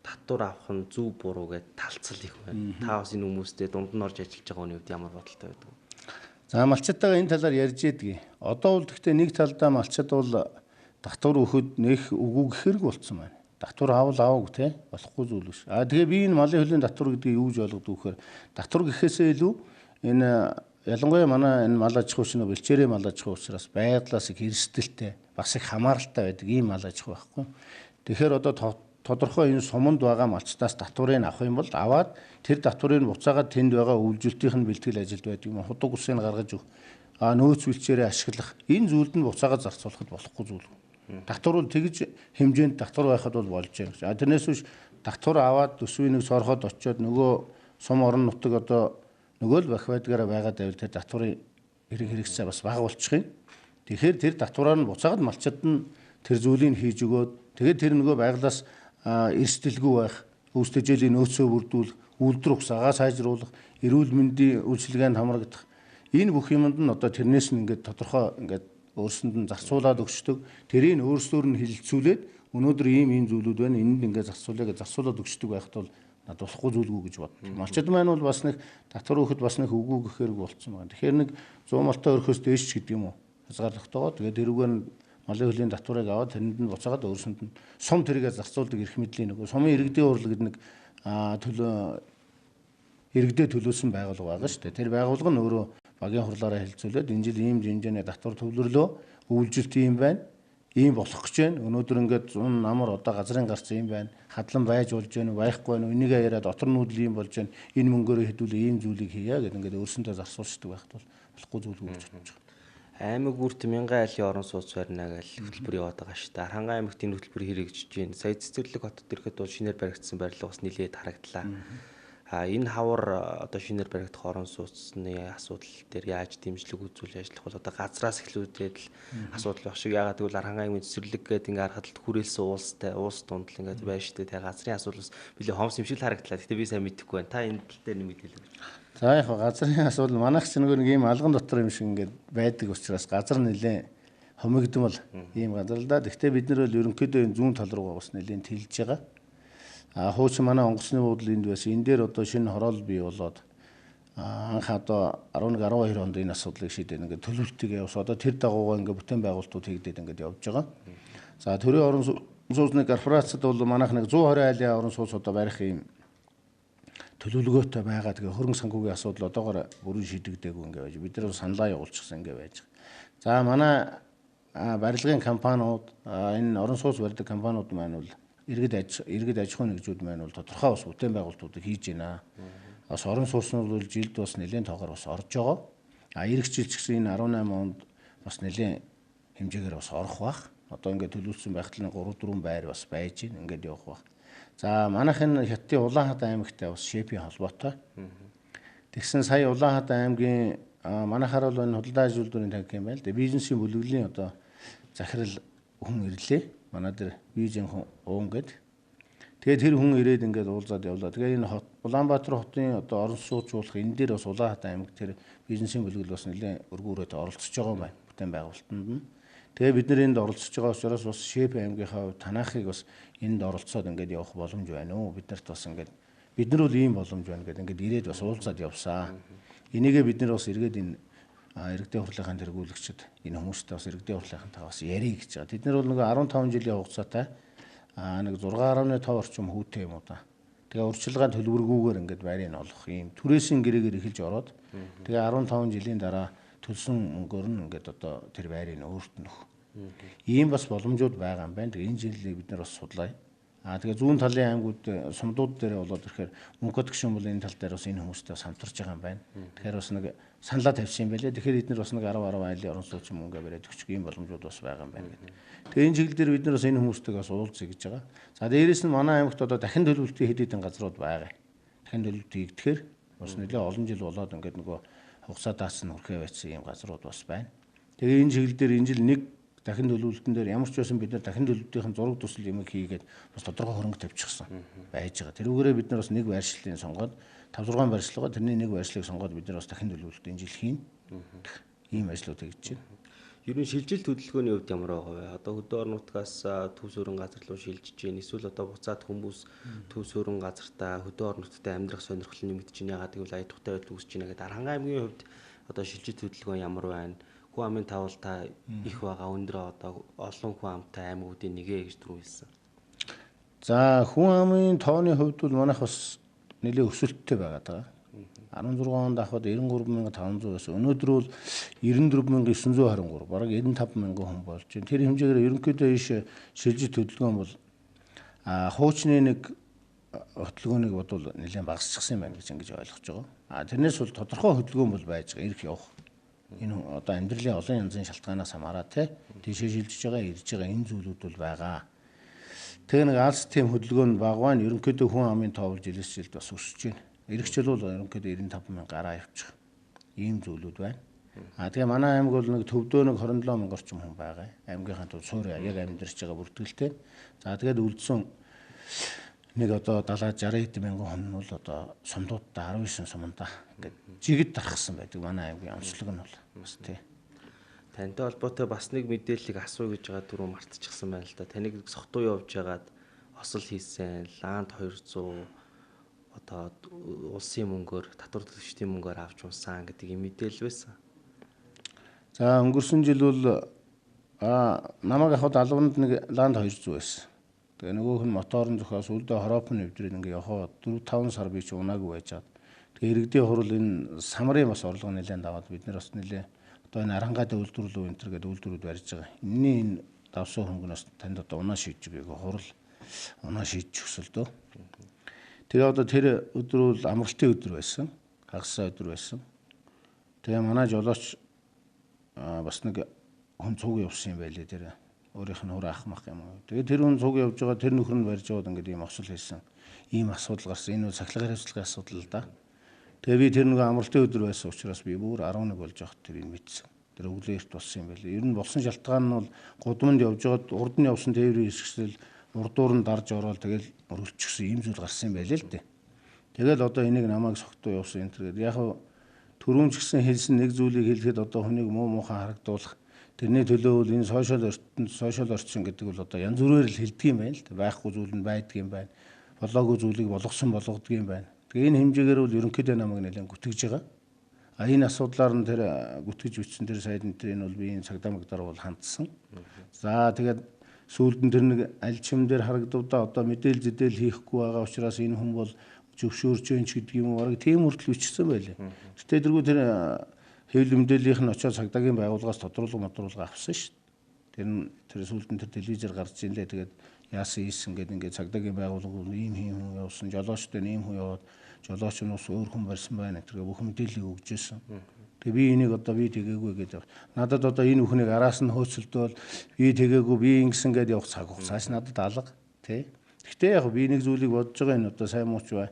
A: татвар авах нь зөв буруу гэдээ талцал их байна. Та бас энэ хүмүүстэй дунд нь орж ажиллаж байгаа хүний үед ямар бодолтой байдаг вэ?
B: За малчтайгаа энэ талаар ярьж идэгий. Одоо бол гэхдээ нэг талдаа малчд бол татвар өгөхөд нэх үгүй гэхэрэг болцсон байна. Татвар аваагүй те болохгүй зүйл биш. Тэгээ би энэ малын хөлийн татвар гэдгийг юу гэж ойлгодог вэхээр татвар гэхээсээ илүү энэ ялангуяа манай энэ мал аж ахуй шинэ бэлчээрээ мал аж ахуй учраас байгалаас их эрсдэлтэй бас их хамааралтай байдаг ийм мал аж ахуй байхгүй. Тэгэхээр одоо тодорхой энэ суманд байгаа малчтаас татварыг авах юм бол аваад тэр татварыг буцаагаад тэнд байгаа үйлдвэрлэлтийн нь бэлтгэл ажилд байдаг юм худаг усыг гаргаж өг нөөц бэлчээрээ ашиглах энэ зүйлд нь буцаагаад зарцуулахад болохгүй зүйл. Татвар бол тэгж хэмжээнд татвар байхад бол болж байна. Тэрнээс биш татвар аваад төсвийн нэг сорхоод очиод нөгөө сум орон нутаг одоо нөгөө л бах байдгаараа байгаад байвал тэр татварын хэрэгцээ бас бага болчих юм. Тэгэхээр тэр татвараар нь буцаагаад малчид нь тэр зүйлийг хийж өгөөд тэгээд тэр нөгөө байглаас эрсдэлгүй байх, өвсдөжлийн нөөцөө бүрдүүлэх, үйлдвэр усаагаа сайжруулах, эрүүл мэндийн үйлчилгээнд хамрагдах энэ бүх юмд нь одоо тэрнээс нь ингээд тодорхой ингээд өөрсөнд нь зарцуулаад өгчдөг. Тэрийг өөрсдөр нь хилцүүлээд өнөөдөр ийм зүйлүүд байна. Энд ингээд зарцуулаад өгчдөг байхад бол надад болохгүй зүйлгүй гэж боддог. Малчид маань бол бас нэг татвар өгөхөд бас нэг үгүй гэхээр болцсон байна. Тэгэхээр нэг 100 малтай өрхөөс дээш ч гэдэг юм уу. Хязгаарлалтайгаа тэгээд тэрүүгээр нь малын хөлийн татварыг аваад тэрэнд нь буцаагаад өөрсөнд нь сум тэрийгэ зарцуулдаг эрх мэдлийн нэг сумын иргэдийн урал гэдэг нэг иргэдээ төлөөсөн байгууллага байгаа шүү дээ. Тэр байгууллага нь өөрөө багийн хурлаараа хэлцүүлээд энэ жил ийм хэмжээний татвар төвлөрлөө үйлдвэрлэлт ийм байна. Ийм болох гэж байна. Өнөөдөр ингээд 100 намар одоо газрын гарц ийм байна. Хадлан байж болж байна уу, байхгүй байна уу? Энийг яриад дотор нүүдэл ийм болж байна. Энэ мөнгөөрөө хэдүүлээ ийм зүйлийг хийя гэдэг ингээд өөрсөндөө зарцуулдаг байхад бол болохгүй зүйлгүй гэж бодож байна.
A: Аймаг үрт 1000 айлын орон сууц барина гэж хөтөлбөр яваад байгаа шүү дээ. Аранхай аймагт энэ хөтөлбөр хэрэгжиж байна. Сая цэцэрлэг хотод ирэхэд бол шинээр баригдсан барилга бас нэлээд харагдлаа. Энэ хавар одоо шинээр баригдах орон сууцны асуудал дээр яаж дэмжлэг үзүүл ажиллах бол одоо газраас эхлүүлээд л асуудал байх шиг. Ягаад гэвэл Аранхай аймгийн цэцэрлэг гэдэг ингээд харахад хүрээлсэн улс дунд л ингээд байна шүү дээ. Тэгээ газрын асуудал бас билээ хомс юм шиг харагдлаа. Гэтэ би сайн мэдэхгүй байна. Та энэ тал дээр нэг мэдээлэл өгч.
B: За яг газрын асуудал манайх ч нэг ийм алган дотор юм шиг ингээд байдаг учраас газар нэлээ хомигдмал ийм газар л да. Гэхдээ бид нар бол ерөнхийдөө энэ зүүн тал руугаа бас нэлээд тэлж байгаа. Хуучин манай онгоцны буудлын энд байсан. Энэ дээр одоо шинэ хороол бий болоод анх одоо 11 12 онд энэ асуудлыг шийдээд ингээд төлөвлөлтийг явуулсан. Одоо тэр дагуугаа ингээд бүтээн байгуулалтууд хийгдээд ингээд явж байгаа. За төрийн орон сууцны корпорацид бол манайх нэг 120 айлын орон сууц одоо барих юм төлөвлөгөөтэй байгаа. Тэгээ хөрөнгө санхүүгийн асуудал одоогоор бүрэн шийдэгдээгүй ингээд байж. Бид нар саналаа явуулчихсан ингээд байж байгаа. За манай барилгын компаниуд энэ орон сууц барьдаг компаниуд маань бол иргэд аж ахуйн нэгжүүд маань бол тодорхой бас бүтээн байгуулалтуудыг хийж байна. Бас орон сууц нь бол жилд бас нэлээд тоогоор бас орж байгаа. Ирэх жил ч гэсэн энэ 18 онд бас нэлээд хэмжээгээр бас орох бах. Одоо ингээд төлөвлөсөн байхад 3-4 байр бас байж гин ингээд явах бах. За манайх энэ Хятадын Улаанхад аймагтай бас шепийн холбоотой. Тэгсэн сая Улаанхад аймгийн манайхаар бол энэ худалдаа ажилтны танк юм байна л да. Бизнесийн бүлэглэлийн одоо захирал хүн ирлээ. Манай дээр визэн уун гээд. Тэгээд тэр хүн ирээд ингээд уулзаад явлаа. Тэгээд энэ Улаанбаатар хотын одоо орон сууцуулах энэ дээр бас Улаанхад аймаг тэр бизнесийн бүлэглэл бас нэлээд өргөөрөөд оролцож байгаа юм байна. Бүтээн байгуулалтанд нь. Тэгээ бид нэр энд оролцож байгаа учраас бас Шеп аймгийнхаа хувьд танахыг бас энд оролцоод ингээд явах боломж байна уу? Бид нарт бас ингээд бид нар бол ийм боломж байна гэдэг ингээд ирээд бас уулзаад явсан. Энийгээ бид нар бас эргээд энэ иргэдийн хурлынхаа тэргүүлэгчид энэ хүмүүстэй бас иргэдийн хурлынхаа бас ярих гэж байгаа. Тэд нар бол нэг 15 жилийн хугацаатай нэг 6.5 орчим хүүтэй юм уу та. Тэгээ урьдчилгааны төлбөргүйгээр ингээд байрыг олох юм түрээсийн гэрээгээр эхэлж ороод тэгээ 15 жилийн дараа төлсөн мөнгөөр нь ингээд одоо тэр байрыг өөрт нөх. Ийм бас боломжууд байгаа юм байна. Тэгээ энэ жилийг бид нар бас судлаа. Тэгээ зүүн талын аймагуд сумдууд дээр болоод ирэхээр мөнгөд гişүн бол энэ тал дээр бас энэ хүмүүстэй бас хамтарч байгаа юм байна. Тэгэхээр бас нэг саналаа тавьсан юм байлээ. Тэгэхээр эдгээр бас нэг 10 айлын орон сууцын мөнгө бариад өгчих ийм боломжууд бас байгаа юм байна гэдэг. Тэгээ энэ чиглэл дээр бид нар бас энэ хүмүүстэйг бас уулзъя гэж байгаа. За дээрээс нь манай аймагт одоо дахин төлөвлөлтийн хэд хэдэн газрууд байгаа. Дахин төлөвлөлт хийгдэхээр бас нэлээд олон жил болоод ингээд нөгөө хугацаа даасан хүрхээ байцсан ийм газрууд бас байна. Тэгээ энэ чиглэл дээр энэ жил нэг дахин төлөвлөлтөн дээр ямар ч байсан бид нар дахин төлөвлөлтийн зураг төсөл юм хийгээд бас тодорхой хөрөнгө тавьчихсан байж байгаа. Тэрүүгээрээ бид нар бас нэг байршлыг сонгоод 5-6 байршлага тэрний нэг байршлыг сонгоод бид нар бас дахин төлөвлөлт энэ жил хийн. Ийм ажлууд хийж байна.
A: Ер нь шилжилт хөдөлгөөний хувьд ямар байгаа вэ? Одоо хөдөө орон нутгаас төв суурин газар руу шилжиж гин эсвэл одоо буцаад хүмүүс төв суурин газартаа хөдөө орон нутгад амьдрах сонирхол нэмэгдэж байна. Яагаад гэвэл ая тухтай байдал үүсэж байна гэдэг. Аранхан аймгийн хувьд одоо шилжилт хөдөлгөөн ямар байна? Хүн амын тавалта их байгаа өндөр одоо олон хүн амтай аймагуудын нэгэ гэж түрүүлсэн.
B: За хүн амын тооны хувьд бол манайх бас нэлээд өсөлттэй байгаа даа. 16 онд авахад 93500 байсан. Өнөөдөр бол 94923, бараг 95000 хүн болж байна. Тэр хэмжээгээр ерөнхийдөө ийш шилжилт хөдөлгөөн бол хуучны нэг хөдөлгөөнийг бодвол нэлээд багасчихсан юм байна гэж ингэж ойлгож байгаа. Тэрнээс бол тодорхой хөдөлгөөн бол байж байгаа. Ирэх явах. Энэ одоо амьдралын олон янзын шалтгаанаас хамаарат тийшээ шилжиж байгаа, ирж байгаа энэ зүйлүүд бол байгаа. Тэгээ нэг алс тийм хөдөлгөөн багваа нь ерөнхийдөө хүн амын тоо бол жилээс жилд бас өсөж байна. Ирэх жил бол ерөнхийдөө 95000 гараа явчих. Ийм зүйлүүд байна. Тэгээ манай аймаг бол нэг төвдөө нэг 27000 орчим хүн байгаа. Аймгийнхаа төв суурь яг амьдарч байгаа бүртгэлтэй. За тэгээд үлдсэн нэг одоо 70-60 хэдэн мянган хүн нь бол одоо сумдуудтай 19 сумдаа ингээд жигэд дарахсан байдаг манай аймгийн онцлог нь бол бас тий.
A: Тантай холбоотой бас нэг мэдээллийг асууя гэж байгаа түрүү мартчихсан байна л да. Таныг сохтуу явж байгаад осол хийсэн, ланд 200 одоо улсын мөнгөөр, татвар төлөгчдийн мөнгөөр авч унсан гэдэг юм мэдээлэл байсан.
B: За өнгөрсөн жил бол намайг авахд албанд нэг ланд 200 байсан. Тэгээ нөгөөх нь моторын зохиос үлдээ хороопны нэвдрээд ингээ явхад 4-5 сар би ч унаагүй байжгаад. Тэгээ иргэдийн хурал энэ самрын бас орлого нэлээд даваад бид нар бас нэлээ одоо энэ арангаадаа үйлдвэрлэв энэ төр гэдэг үйлдвэрүүд барьж байгаа. Энэний энэ давсан хөнгөнөөс танд одоо унаа шийдэж байгаа хурал унаа шийдэж өсөлдөө. Тэгээ одоо тэр өдөр бол амралтын өдөр байсан. Хагасаа өдөр байсан. Тэгээ манай жолооч бас нэг хүн цуг явсан юм байлээ тэр. Өөрийнх нь хураа ахмах юм уу. Тэгээ тэр хүн цуг явж байгаа тэр нөхөр нь барьж яваад ингээд ийм осол хийсэн. Ийм асуудал гарсан. Энэ бол сахилгын хариуцлагын асуудал л да. Тэгээ би тэр нэг амралтын өдөр байсан учраас би бүр 11 болж явахад тэрийг мэдсэн. Тэр өглөө эрт болсон юм байлээ. Ер нь болсон шалтгаан нь бол гудамд явж байгаад урд нь явсан тээврийн хэсгэл урдуур нь дарж ороод тэгэл өрөлчихсөн ийм зүйл гарсан юм байлээ л дээ. Тэгэл одоо энийг намайг согтуу явсан энэ төр. Яг түрүүн ч гэсэн хэлсэн нэг зүйлийг хэлэхэд одоо хүнийг муу муухай харагдуулах Тэрний төлөө бол энэ сошиал орчин гэдэг бол одоо янз бүрээр л хэлдэг юм байна л да. Байхгүй зүйл нь байдаг юм байна. Болоогүй зүйлийг болгосон болгодог юм байна. Тэгээ энэ хэмжээгээр бол ерөнхийдөө намайг нэлээд гүтгэж байгаа. Энэ асуудлаар нь тэр гүтгэж бичсэн тэр сая энэ бол би энэ цагдаа магдаар бол хандсан. За тэгээд сүүлд нь тэр нэг аль чим дээр харагдвда одоо мэдээл зэдээл хийхгүй байгаа учраас энэ хүн бол зөвшөөрч जैन ч гэдэг юм уу бараг тийм хүртэл бичсэн байлээ. Гэтэ тэргүй тэр хэвлэл мэдээллийнх нь очоод цагдаагийн байгууллагаас тодруулга авсан шүү дээ. Тэр сүүлд нь тэр телевизээр гарч ирлээ. Тэгээд яасан ийсэн гэдэг ингээд цагдаагийн байгууллага ийм хүн явуулсан, жолоочтой ийм хүн яваад жолооч нь ус өөр хүн барьсан байна гэдэг бүх мэдээллийг өгч ирсэн. Тэгээ би энийг одоо би тэгээгүй гэдэг. Надад одоо энэ бүхнийг араас нь хөөцөлдөөл би тэгээгүй би ингэсэн гэдээ явах цаг хугацааш надад алга тий. Гэхдээ яг би нэг зүйлийг бодож байгаа энэ одоо сайн мууч бай.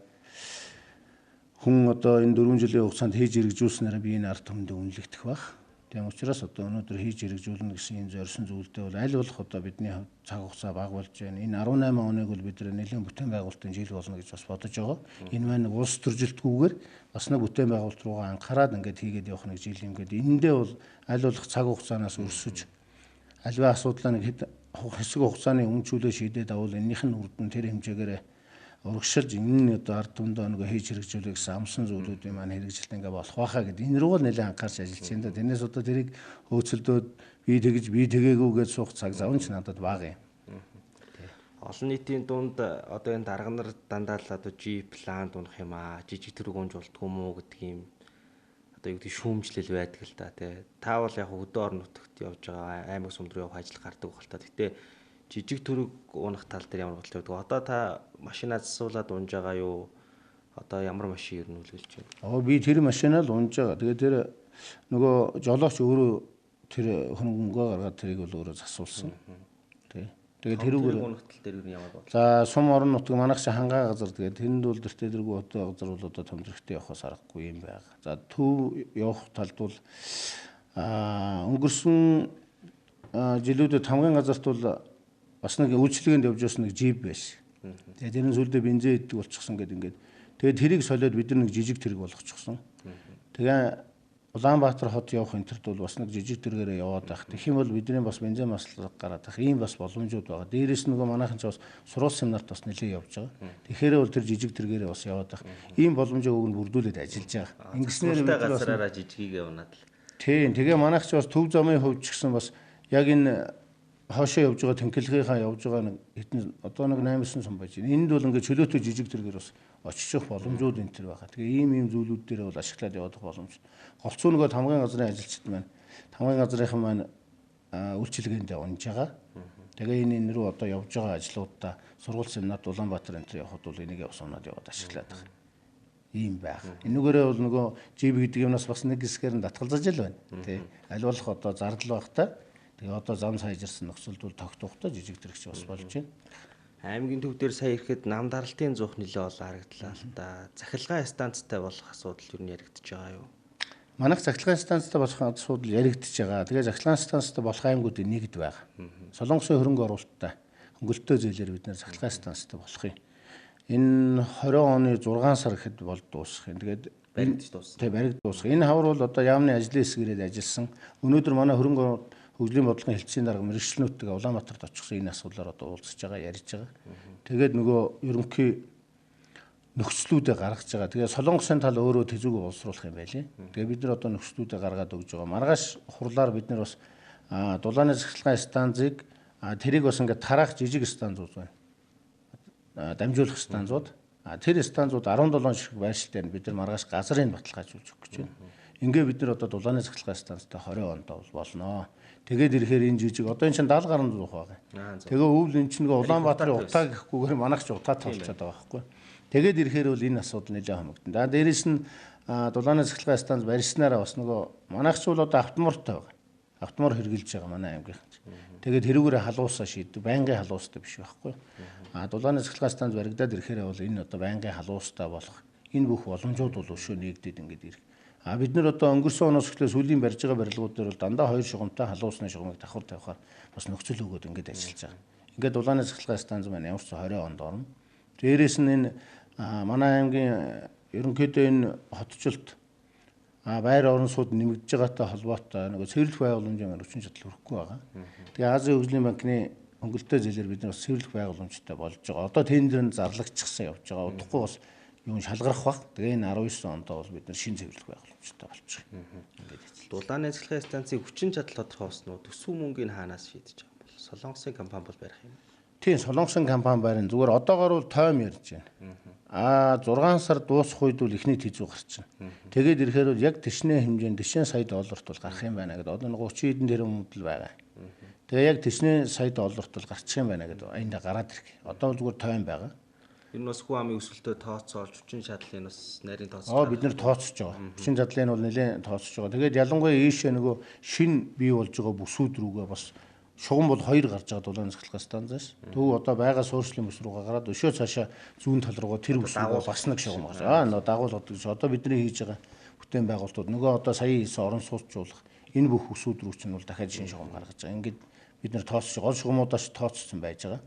B: Хүн одоо энэ 4 жилийн хугацаанд хийж хэрэгжүүлснээр би энэ ард түмэнд үнэлэгдэх баг. Тийм учраас одоо өнөөдөр хийж хэрэгжүүлнэ гэсэн энэ зорьсон зүйлдээ бол аль болох одоо бидний цаг хугацаа бага болж байна. Энэ 18 оныг бол бид нэлээд бүтээн байгуулалтын жил болно гэж бас бодож байгаа. Энэ маань улс төржилтгүйгээр бас нэг бүтээн байгуулалт руугаа анхаарал ингээд хийгээд явах нэг жил юм гээд энэндээ бол аль болох цаг хугацаанаас өрсөж альва асуудлаа нэг хэсэг хугацааны өмчүүлээ шийдээд авал эннийх нь үрдэн тэр хэмжээгээр урагшилж энэ одоо ард түмдөө нэг хийж хэрэгжүүлэх гэсэн амсан зүйлүүдийн маань хэрэгжилт ингээ болох байхаа гэдэг энэ рүү нэлээд анхаарч ажиллаж байна да. Тэрнээс одоо тэрийг хөөцөлдөөд би тэгээгүй гэж суух цаг зав нь ч надад бага юм.
A: Олон нийтийн дунд одоо энэ дарга нар дандаа л одоо G план унах юм аа, жижиг тэрэг унж болдгоо мó гэдэг юм одоо юу гэдэг шүүмжлэл байдаг л да тий. Та бол яг өдөө орон нутагт явж байгаа аймаг сум руу явах ажил гардаг байх л та. Гэтэ жижиг төрөг унах тал дээр ямар бодлоо гэдэг. Одоо та машинаа засуулаад унж байгаа юу? Одоо ямар машин ер нь үлгэлж байна?
B: Би тэр машинаа л унж байгаа. Тэгээд тэр нөгөө жолооч өөрөө тэр хөнгөнгөө гаргаад тэрийг бол өөрөө засуулсан. Тий. Тэгээд тэрүүгээр
A: унах тал дээр ер нь ямар бодлоо?
B: За сум орон нутаг манайх чи хангаа газар тэгээд тэнд бол тэртээ дэргүй хотоо газар бол одоо томдөрхтэй явахаас аргагүй юм байна. За төв явах талд бол өнгөрсөн жилүүдэд хамгийн газарт бол бас нэг үйлчлэгэнд явж байсан нэг жип байсан. Тэгээд тэр нь сүлдээ бензин иддэг болчихсон гэдэг ингээд. Тэгээд тэрийг солиод бид нар нэг жижиг тэрэг болгочихсон. Тэгээ Улаанбаатар хот явах энтерт бол бас нэг жижиг тэргээрээ яваад байх. Тэгэх юм бол бидний бас бензин маслал гараад байх. Ийм бас боломжууд байгаа. Дээрээс нөгөө манайхан ч бас сурвалж семинарт бас нэлээд явж байгаа. Тэгэхээр бол тэр жижиг тэргээрээ бас яваад байх. Ийм боломжийг өгн бүрдүүлээд ажиллаж байгаа.
A: Ингэснээр бид газараараа жижигийг явнаад л.
B: Тийм. Тэгээ манайх ч бас төв замын хувьд ч гэсэн бас яг энэ хоошоо явж байгаа тэнхлэгийнхаа явж байгаа нэг хэдэн одоо нэг 8-9 сум байж байна. Энд бол ингээд чөлөөтэй жижиг тэргээр бас очиж боломжууд энэ төр байгаа. Тэгээ ийм зүйлүүд дээр бол ашиглаад явах боломж. Голцоо нөгөө тамгын газрын ажилчид маань тамгын газрынхан маань үйлчилгээнд унж байгаа. Тэгээ энэ рүү одоо явж байгаа ажлуудаа сургууль семинарт Улаанбаатар энэ төр явхад бол энийг явсан унаад яваад ашиглаад байгаа. Ийм байх. Энүүгээрээ бол нөгөө жип гэдэг юмнаас бас нэг хэсгээр нь татгалзаж л байна. Тэ. Аль болох одоо зардал багтаа. Тэгээ одоо зам сайжирсан нөхцөлд бол тогтоохтой жижиг тэрэгч бас болж байна.
A: Аймгийн төв дээр сая ирэхэд нам даралтын зуух нөлөө бол харагдлаа л да. Захилгаан станцтай болох асуудал юу яригдчихэж байгаа юу?
B: Манайх захилгаан станцтай болох асуудал яригдчихэж байгаа. Тэгээ захилгаан станцтай болох аймагуудын нэгд байгаа. Солонгосын хөрөнгө оруулалттай хөнгөлөлтөө зээлээр бид нэр захилгаан станцтай болох юм. Энэ 20 оны 6 сар гэхэд бол дуусах юм. Тэгээд
A: баригдаж дуусах.
B: Тэг баригдаж дуусах. Энэ хавар бол одоо яамны ажлын хэсгээрээ ажилласан. Өнөөдөр манай хөрөнгө хөгжлийн бодлогын хэлтсийн дарга мэргэжлэнүүдтэйгээ Улаанбаатарт очихсан энэ асуудлаар одоо уулзж байгаа, ярьж байгаа. Тэгээд нөгөө ерөнхий нөхцлүүдээ гаргаж байгаа. Тэгээд Солонгосын тал өөрөө тэзүүг боловсруулах юм байлээ. Тэгээд бид нар одоо нөхцлүүдээ гаргаад өгж байгаа. Маргааш хурлаар бид нар бас дулааны захиргааны станцыг тэрийг бас ингээд тараах жижиг станцууд байна. Дамжуулах станцууд. Тэр станцууд 17 шиг байршилтай бид нар маргааш газрын баталгаажуулж өгч байна. Ингээ бид нар одоо дулааны захиргааны станцтай 20 онд болно. Тэгээд ирэхээр энэ жижиг одоо энэ чинь 70 гаруй зуух байгаа. Тэгээ өвөл энэ чинь Улаанбаатарын утаа гэхгүйгээр манайх ч утаатай болчиход байгаа байхгүй. Тэгээд ирэхээр бол энэ асуудал нэлээд хамагдана. За дээрэс нь дулааны захиргааны станц барьснараа бас нөгөө манайх ч бол одоо автомортой байгаа. Автомор хэрглэж байгаа манай аймгийнх. Тэгээд тэрүүгээр халуусаа шийддэг. Байнгын халуустай биш байхгүй. Дулааны захиргааны станц баригдаад ирэхээр бол энэ одоо байнгын халуустай болох энэ бүх боломжууд бол өшөө нэгдээд ингээд ирэх. Бид нар одоо өнгөрсөн оноос эхлээ сүүлийн барьж байгаа барилгууд дээр бол дандаа 2 шугамтай халуусны шугамыг давхар тавихаар бас нөхцөл өгөөд ингээд ажиллаж байгаа. Ингээд дулааны захиргааны станц маань ямар ч 20 онд орно. Дээрээс нь энэ манай аймгийн ерөнхийдөө энэ хотчлт Байр орон сууд нэмэгдэж байгаатай холбоотой нөгөө цэвэрлэх байгууламжийн хүчин чадал өрөхгүй байгаа. Тэгээ Азийн хөгжлийн банкны хөнгөлөлтөө зээлээр бид нар бас цэвэрлэх байгууламжтай болж байгаа. Одоо тендер нь зарлагчсан явж байгаа. Удахгүй бас юм шалгарах бах. Тэгээ энэ 19 онд бол бид нар шинэ цэвэрлэх байгууламжтай болж байгаа. Ингээд эзэл.
A: Дулааны цэцлэгийн станцын хүчин чадал тодорхойлсноо төсөв мөнгөний хаанаас шийдэж байгаа юм бол Солонгосын компани бол барих юм.
B: Тийм Солонгосын компани барин зүгээр одоогоор бол тойм ярьж байна. 6 сар дуусах үед бол эхний тэзүү гарч байна. Тэгээд ирэхээр бол яг тэшнээ хэмжээнд 40 сая долларт бол гарах юм байна гэдэг. Одоо 30 хэдэн тэрбум мөнгө л байгаа. Тэгээ яг тэшнээ сая долларт бол гарчих юм байна гэдэг. Энд гараад ирэх. Одоо бол зүгээр тойм байгаа.
A: Энэ бас хүү амын өсөлтөд тооцоолж хүчин чадлын бас нарийн тооцоо.
B: Бид нар тооцож байгаа. Хүчин чадлын бол нэлээд тооцож байгаа. Тэгээд ялангуяа ийшээ нөгөө шин бий болж байгаа бүсүүд рүүгээ бас шугам бол 2 гарч байгаа дулаан цэцлэх станцаас. Төв одоо байгаа суурьшлийн бүс рүүгээ гараад өшөө цаашаа зүүн тал руугаа тэр бүс рүүгээ бас нэг шугам гарч. Нөө дагуулгад гэж одоо бидний хийж байгаа бүтээн байгуулалтууд нөгөө одоо сая хийсэн орон сууцжуулах энэ бүх бүсүүд рүү чинь бол дахиад шинэ шугам гаргаж байгаа. Ингээд бид нар тооцож гол шугамудаас тооцсон байж байгаа.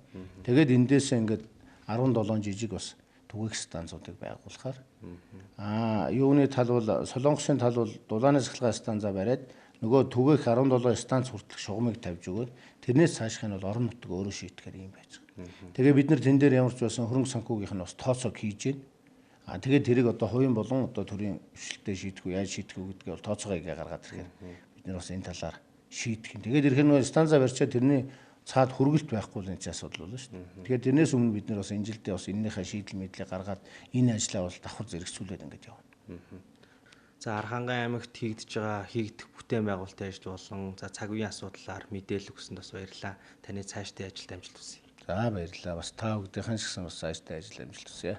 B: Тэгээд эндээсээ ингээд 17 жижиг бас түгээх станцуудыг байгуулахаар юуны тал бол Солонгосын тал бол дулааны цэцлэгийн станцаа бариад нөгөө түгээх 17 станц хүртэлх шугамыг тавьж өгөөд тэрнээс цаашх нь бол орон нутаг өөрөө шийтгэхээр юм байж байгаа. Тэгээ бид нар тэн дээр ямар ч байсан хөрөнгө санхүүгийнх нь бас тооцоог хийж байна. Тэгээд тэрийг одоо хувийн болон одоо төрийн хвшилтэд шийдэх үү яаж шийдэх үү гэдгээ бол тооцоогоо гаргаад ирэхээр бид нар бас энэ талаар шийдэх юм. Тэгээд ирэхээр нөгөө станцаа барьчаад тэрний цаад хүргэлт байхгүй л энэ ч асуудал болно шүү дээ. Тэгэхээр тэрнээс өмнө бид нар бас энэ жилдээ бас энэнийхээ шийдэл мэдлийг гаргаад энэ ажлаа бол давхар зэрэгцүүлээд ингэж явна.
A: За Архангай аймагт хийгдэх бүтээн байгуулалтын ажил болон за цаг үеийн асуудлаар мэдээлэл өгсөнд бас баярлалаа. Таны цаашдын ажилд амжилт хүсье.
B: За баярлалаа. Бас та бүгдийнхэн ч гэсэн бас цаашдын ажил амжилт хүсье.